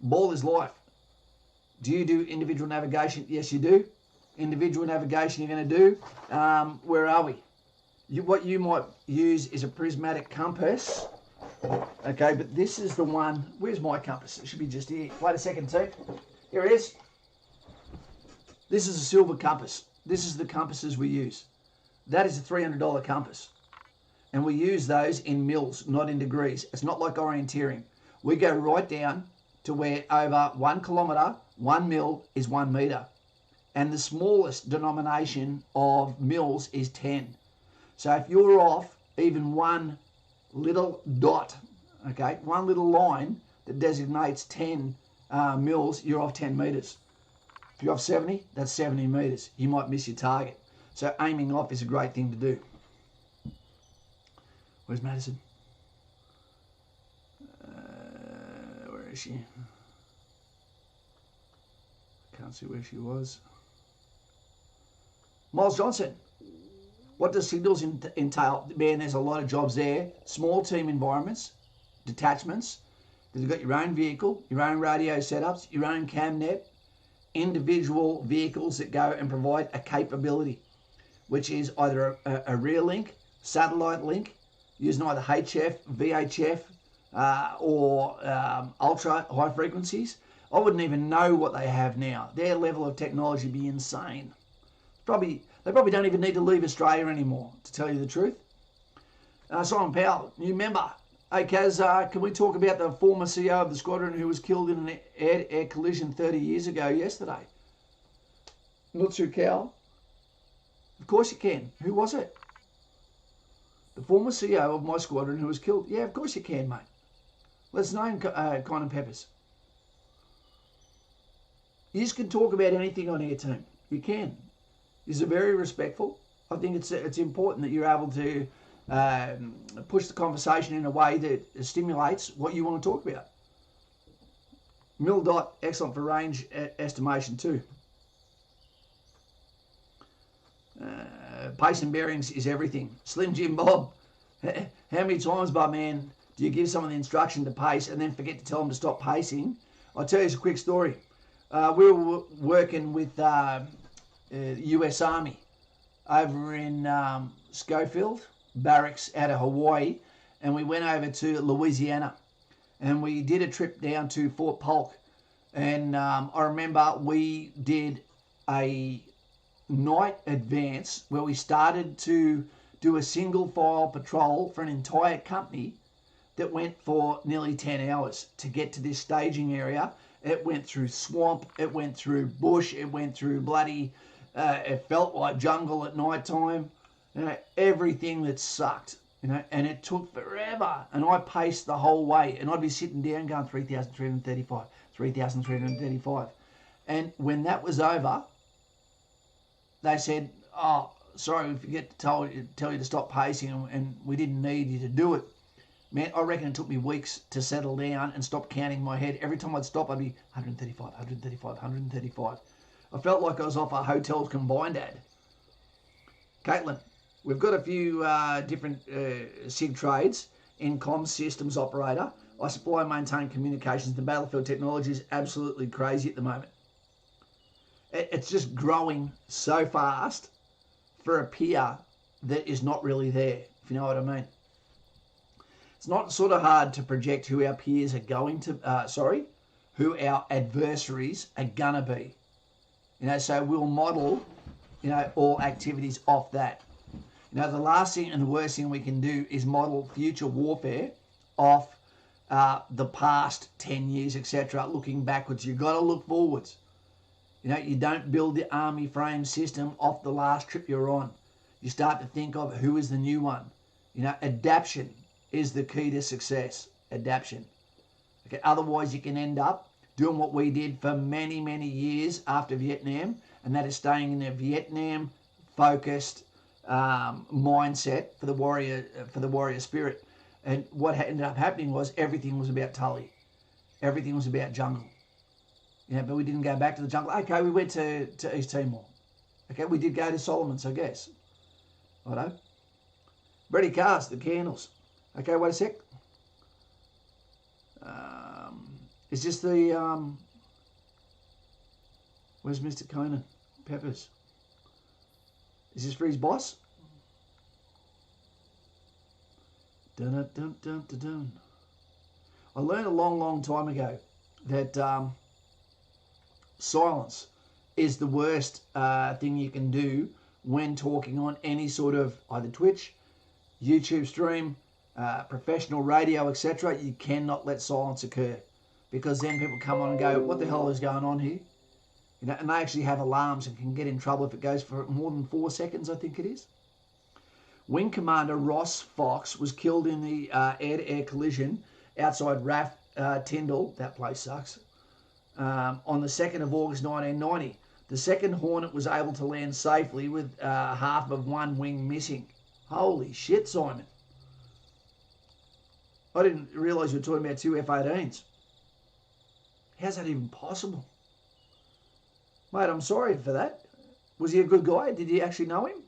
Ball is life. Do you do individual navigation? Yes, you do. Individual navigation you're going to do. Where are we? What you might use is a prismatic compass. Okay, but this is the one. Where's my compass? It should be just here. Wait a second, T. Here it is. This is a silver compass. This is the compasses we use. That is a $300 compass. And we use those in mils, not in degrees. It's not like orienteering. We go right down to where over 1 kilometre, 1 mil is 1 metre. And the smallest denomination of mils is 10. So if you're off even one little dot, okay, one little line that designates 10 mils, you're off 10 metres. If you're off 70, that's 70 metres. You might miss your target. So aiming off is a great thing to do. Where's Madison? Where is she? Can't see where she was. Miles Johnson. What does signals entail? Man, there's a lot of jobs there. Small team environments, detachments. You've got your own vehicle, your own radio setups, your own camnet, individual vehicles that go and provide a capability, which is either a rear link, satellite link, using either HF, VHF, or ultra high frequencies. I wouldn't even know what they have now. Their level of technology would be insane. They probably don't even need to leave Australia anymore, to tell you the truth. Simon Powell, new member. Hey, Kaz, can we talk about the former CEO of the squadron who was killed in an air collision 30 years ago yesterday? Nutsu Cow. Of course you can. Who was it? The former CEO of my squadron who was killed. Yeah, of course you can, mate. Let's know, Conan Peppers. You just can talk about anything on Air Team. You can. These are very respectful. I think it's important that you're able to push the conversation in a way that stimulates what you want to talk about. Mill dot, excellent for range estimation too. Pace and bearings is everything. Slim Jim Bob, how many times, by man, do you give someone the instruction to pace and then forget to tell them to stop pacing? I'll tell you a quick story. We were working with US Army over in Schofield Barracks out of Hawaii, and we went over to Louisiana, and we did a trip down to Fort Polk. And I remember we did a night advance where we started to do a single file patrol for an entire company that went for nearly 10 hours to get to this staging area. It went through swamp, it went through bush, it went through bloody, it felt like jungle at night time, everything that sucked, and it took forever. And I paced the whole way, and I'd be sitting down going 3,335, 3,335. And when that was over, they said, oh, sorry, we forget to tell you to stop pacing, and we didn't need you to do it. Man, I reckon it took me weeks to settle down and stop counting my head. Every time I'd stop, I'd be 135, 135, 135. I felt like I was off a hotel's combined ad. Caitlin, we've got a few different SIG trades in comms systems operator. I supply and maintain communications. The battlefield technology is absolutely crazy at the moment. It's just growing so fast for a peer that is not really there, if you know what I mean. It's not sort of hard to project who our peers are going to, who our adversaries are gonna be. So we'll model, all activities off that. The last thing and the worst thing we can do is model future warfare off the past 10 years, etc. Looking backwards, you've got to look forwards. You don't build the army frame system off the last trip you're on. You start to think of who is the new one. Adaption is the key to success. Adaption. Okay. Otherwise, you can end up doing what we did for many, many years after Vietnam, and that is staying in a Vietnam-focused mindset for the warrior spirit. And what ended up happening was everything was about Tully. Everything was about jungle. But we didn't go back to the jungle. Okay, we went to East Timor. Okay, we did go to Solomon's, I guess. Righto. Brady Cast, the candles. Okay, wait a sec. Is this the... where's Mr. Conan? Peppers. Is this for his boss? Dun dun dun dun dun. I learned a long, long time ago that silence is the worst thing you can do when talking on any sort of either Twitch, YouTube stream, professional radio, etc. You cannot let silence occur, because then people come on and go, what the hell is going on here? And they actually have alarms and can get in trouble if it goes for more than 4 seconds, I think it is. Wing Commander Ross Fox was killed in the air-to-air collision outside RAF Tyndall, that place sucks, on the 2nd of August 1990. The second Hornet was able to land safely with half of one wing missing. Holy shit, Simon. I didn't realise you were talking about 2 F-18s. How's that even possible? Mate, I'm sorry for that. Was he a good guy? Did you actually know him?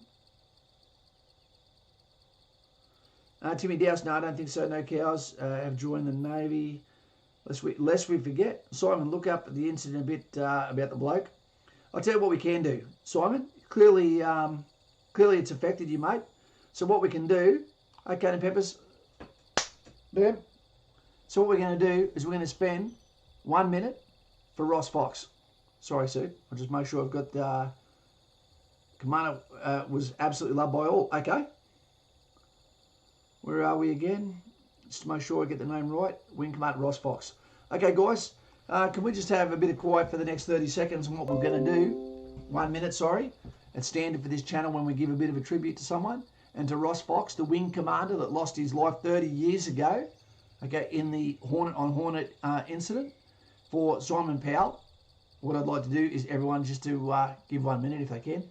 Timmy Douse, no, I don't think so. No cows have joined the Navy. Lest we forget. Simon, look up the incident a bit about the bloke. I'll tell you what we can do. Simon, clearly it's affected you, mate. So what we can do, okay, and Peppers, boom. So what we're going to do is we're going to spend 1 minute for Ross Fox. Sorry, Sue. I'll just make sure I've got Commander was absolutely loved by all. Okay. Where are we again? Just to make sure I get the name right. Wing Commander Ross Fox. Okay, guys. Can we just have a bit of quiet for the next 30 seconds on what we're going to do? 1 minute, sorry. It's standard for this channel when we give a bit of a tribute to someone. And to Ross Fox, the Wing Commander that lost his life 30 years ago, okay, in the Hornet on Hornet incident. For Simon Powell, what I'd like to do is everyone just to give 1 minute if they can.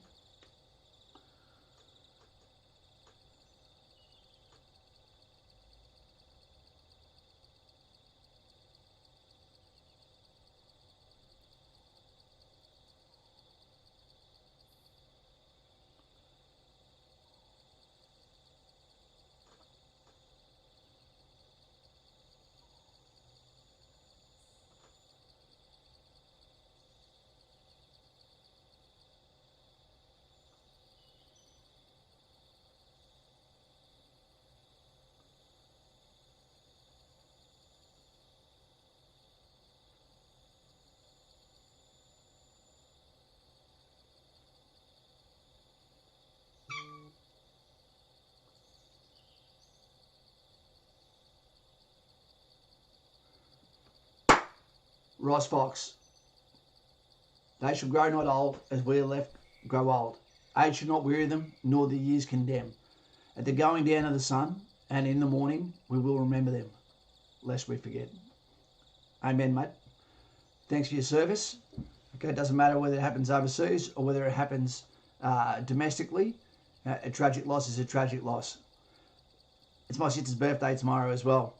Ross Fox. They shall grow not old, as we are left grow old. Age should not weary them, nor the years condemn. At the going down of the sun, and in the morning, we will remember them, lest we forget. Amen, mate. Thanks for your service. Okay, it doesn't matter whether it happens overseas or whether it happens domestically. A tragic loss is a tragic loss. It's my sister's birthday tomorrow as well.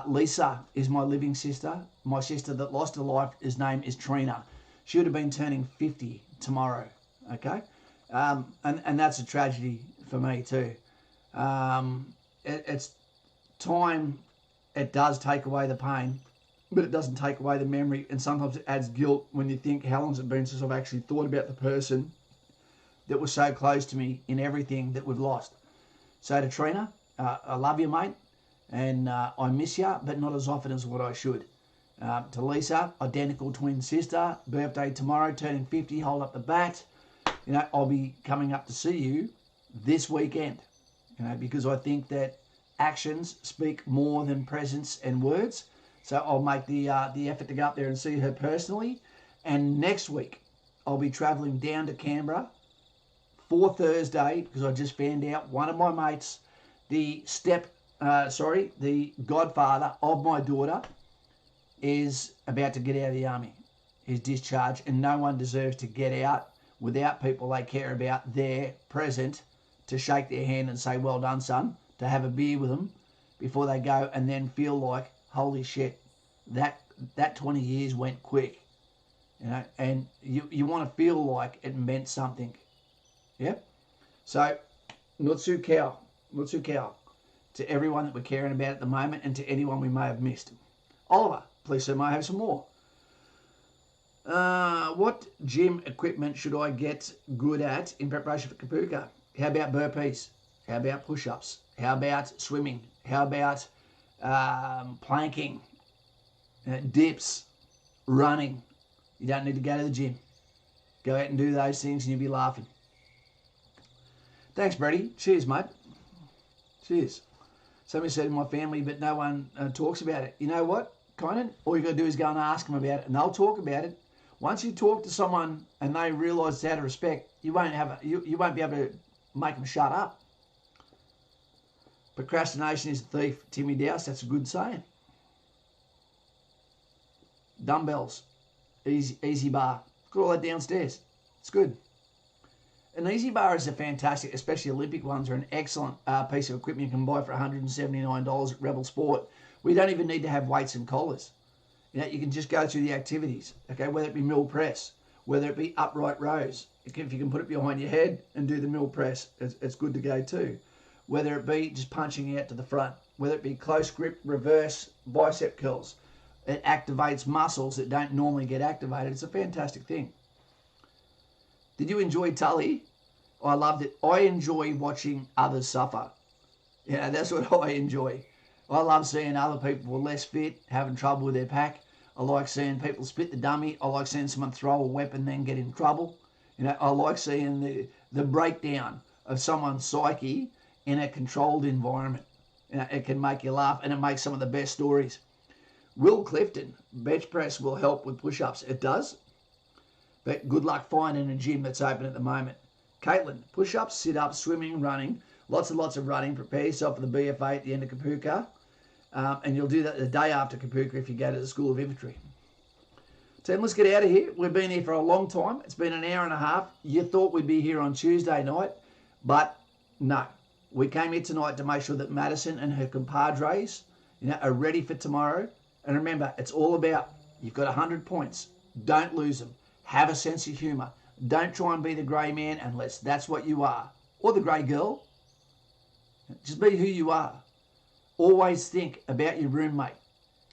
Lisa is my living sister. My sister that lost her life, his name is Trina. She would have been turning 50 tomorrow, okay? And that's a tragedy for me too. It's time, it does take away the pain, but it doesn't take away the memory, and sometimes it adds guilt when you think, how long's it been since I've actually thought about the person that was so close to me in everything that we've lost. So to Trina, I love you, mate, and I miss you, but not as often as what I should. To Lisa, identical twin sister, birthday tomorrow, turning 50, hold up the bat. You know, I'll be coming up to see you this weekend, you know, because I think that actions speak more than presence and words. So I'll make the effort to go up there and see her personally. And next week, I'll be travelling down to Canberra for Thursday, because I just found out one of my mates, the godfather of my daughter, is about to get out of the army, his discharge, and no one deserves to get out without people they care about there present to shake their hand and say, well done, son, to have a beer with them before they go and then feel like, holy shit, that 20 years went quick, you know, and you want to feel like it meant something. Yeah? So, Nutsu Cow to everyone that we're caring about at the moment, and to anyone we may have missed. Oliver, please sir, may I have some more? What gym equipment should I get good at in preparation for Kapuka? How about burpees? How about push-ups? How about swimming? How about planking? Dips? Running? You don't need to go to the gym. Go out and do those things and you'll be laughing. Thanks, Brady. Cheers, mate. Cheers. Somebody said in my family, but no one talks about it. You know what, Conan? All you got to do is go and ask them about it, and they'll talk about it. Once you talk to someone and they realise it's out of respect, you won't be able to make them shut up. Procrastination is a thief, Timmy Dowse. That's a good saying. Dumbbells, easy bar. Got all that downstairs. It's good. An easy bar is a fantastic, especially Olympic ones, are an excellent piece of equipment you can buy for $179 at Rebel Sport. We don't even need to have weights and collars. You know, you can just go through the activities, okay, whether it be mill press, whether it be upright rows. If you can put it behind your head and do the mill press, it's good to go too. Whether it be just punching out to the front, whether it be close grip, reverse, bicep curls. It activates muscles that don't normally get activated. It's a fantastic thing. Did you enjoy Tully? I loved it. I enjoy watching others suffer. You know, that's what I enjoy. I love seeing other people who are less fit, having trouble with their pack. I like seeing people split the dummy. I like seeing someone throw a weapon then get in trouble. You know, I like seeing the breakdown of someone's psyche in a controlled environment. You know, it can make you laugh, and it makes some of the best stories. Will Clifton, bench press will help with push-ups. It does. But good luck finding a gym that's open at the moment. Caitlin, push-ups, sit-ups, swimming, running. Lots and lots of running. Prepare yourself for the BFA at the end of Kapuka. And you'll do that the day after Kapuka if you go to the School of Infantry. Team, let's get out of here. We've been here for a long time. It's been an hour and a half. You thought we'd be here on Tuesday night, but no. We came here tonight to make sure that Madison and her compadres, you know, are ready for tomorrow. And remember, it's all about, you've got 100 points. Don't lose them. Have a sense of humour. Don't try and be the grey man unless that's what you are. Or the grey girl. Just be who you are. Always think about your roommate.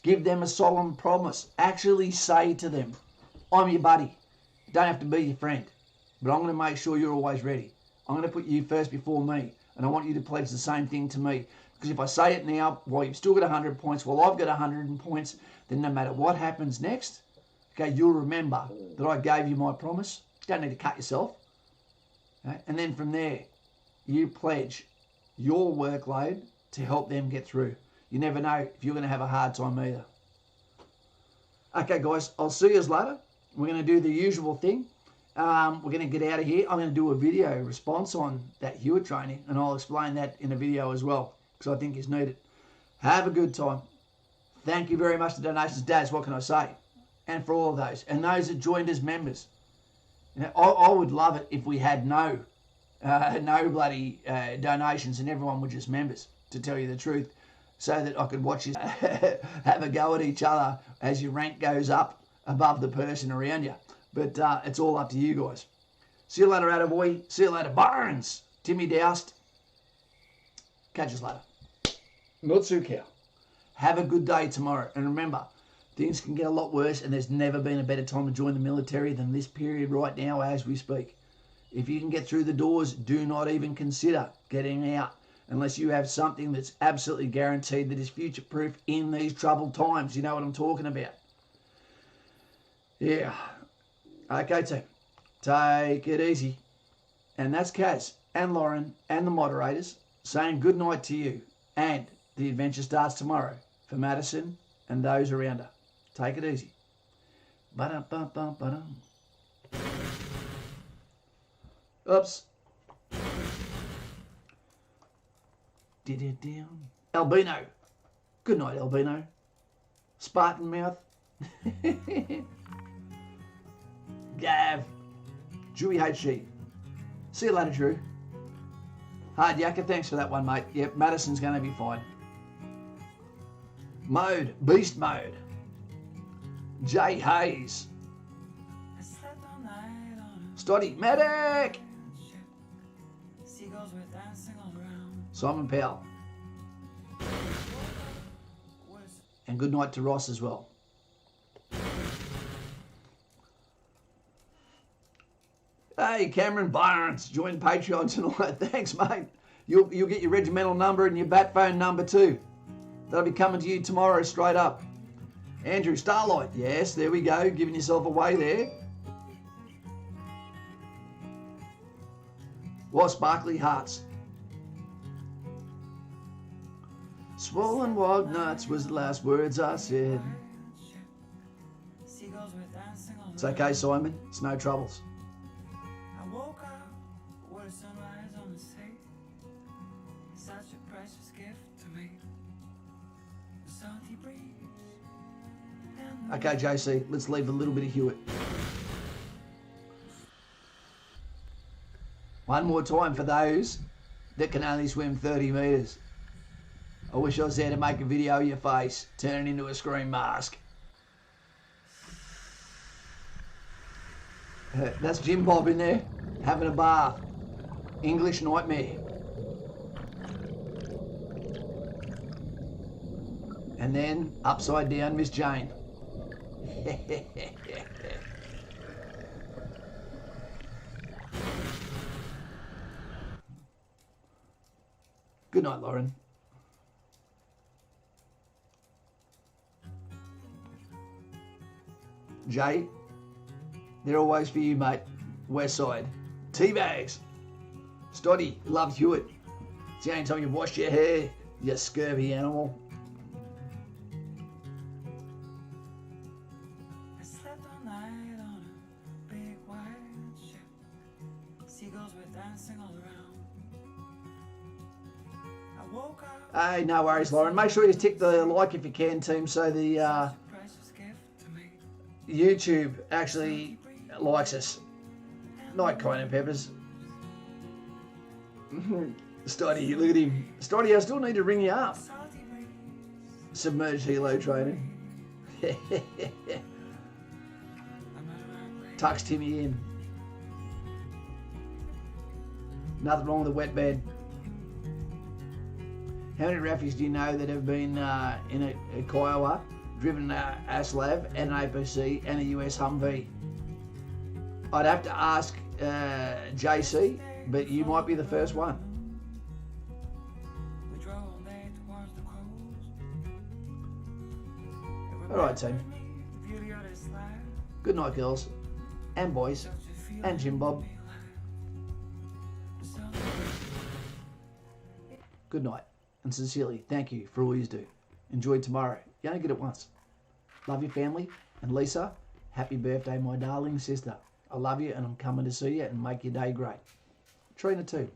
Give them a solemn promise. Actually say to them, I'm your buddy. Don't have to be your friend. But I'm going to make sure you're always ready. I'm going to put you first before me. And I want you to pledge the same thing to me. Because if I say it now, while you've still got 100 points, while I've got 100 points, then no matter what happens next, okay, you'll remember that I gave you my promise. You don't need to cut yourself. Okay? And then from there, you pledge your workload to help them get through. You never know if you're going to have a hard time either. Okay, guys, I'll see you later. We're going to do the usual thing. We're going to get out of here. I'm going to do a video response on that HUET training, and I'll explain that in a video as well, because I think it's needed. Have a good time. Thank you very much for donations, Dads. What can I say? And for all of those, and those that joined as members. You know, I would love it if we had no bloody donations and everyone were just members, to tell you the truth, so that I could watch you have a go at each other as your rank goes up above the person around you. But it's all up to you guys. See you later, Attaboy. See you later, Barnes. Timmy Doust. Catch us later. Nutsukow. Have a good day tomorrow. And remember, things can get a lot worse, and there's never been a better time to join the military than this period right now as we speak. If you can get through the doors, do not even consider getting out unless you have something that's absolutely guaranteed that is future-proof in these troubled times. You know what I'm talking about. Yeah. Okay, team. Take it easy. And that's Kaz and Lauren and the moderators saying good night to you. And the adventure starts tomorrow for Madison and those around her. Take it easy. Ba-dum-bum-bum-ba-dum. Oops. Did it down. Albino. Good night, Albino. Spartan mouth. Gav. Drewy HG. See you later, Drew. Hard Yakka, thanks for that one, mate. Yep, Madison's going to be fine. Mode. Beast mode. Jay Hayes. Stoddy. Medic. Simon Powell. And good night to Ross as well. Hey, Cameron Barnes joined Patreon tonight. Thanks, mate. You'll get your regimental number and your bat phone number too. That'll be coming to you tomorrow straight up. Andrew Starlight. Yes, there we go. Giving yourself away there. Well, sparkly hearts. Swollen walnuts was the last words I said. It's okay, Simon. It's no troubles. I woke up with sunrise on the sea. Such a precious gift to me. The salty breeze. Okay, JC, let's leave a little bit of HUET. One more time for those that can only swim 30 metres. I wish I was there to make a video of your face turning into a scream mask. That's Jim Bob in there, having a bath. English nightmare. And then, upside down, Miss Jane. Good night, Lauren. Jay, they're always for you, mate. West side. Teabags. Stoddy, love HUET. It's the only time you wash your hair, you scurvy animal. I slept all night on a big white ship. Seagulls were dancing all around. I woke up. Hey, no worries, Lauren. Make sure you tick the like if you can, team, so the YouTube actually likes us. Night, Cayenne Peppers. Stoddy, look at him. Stoddy, I still need to ring you up. Submerged helo training. Tucks Timmy in. Nothing wrong with the wet bed. How many refugees do you know that have been in a Kiowa, driven an ASLAV and an APC and a US Humvee? I'd have to ask JC, but you might be the first one. Alright, team. Good night, girls and boys and Jim Bob. Good night, and sincerely, thank you for all you do. Enjoy tomorrow. You only get it once. Love your family. And Lisa, happy birthday, my darling sister. I love you and I'm coming to see you and make your day great. Trina too.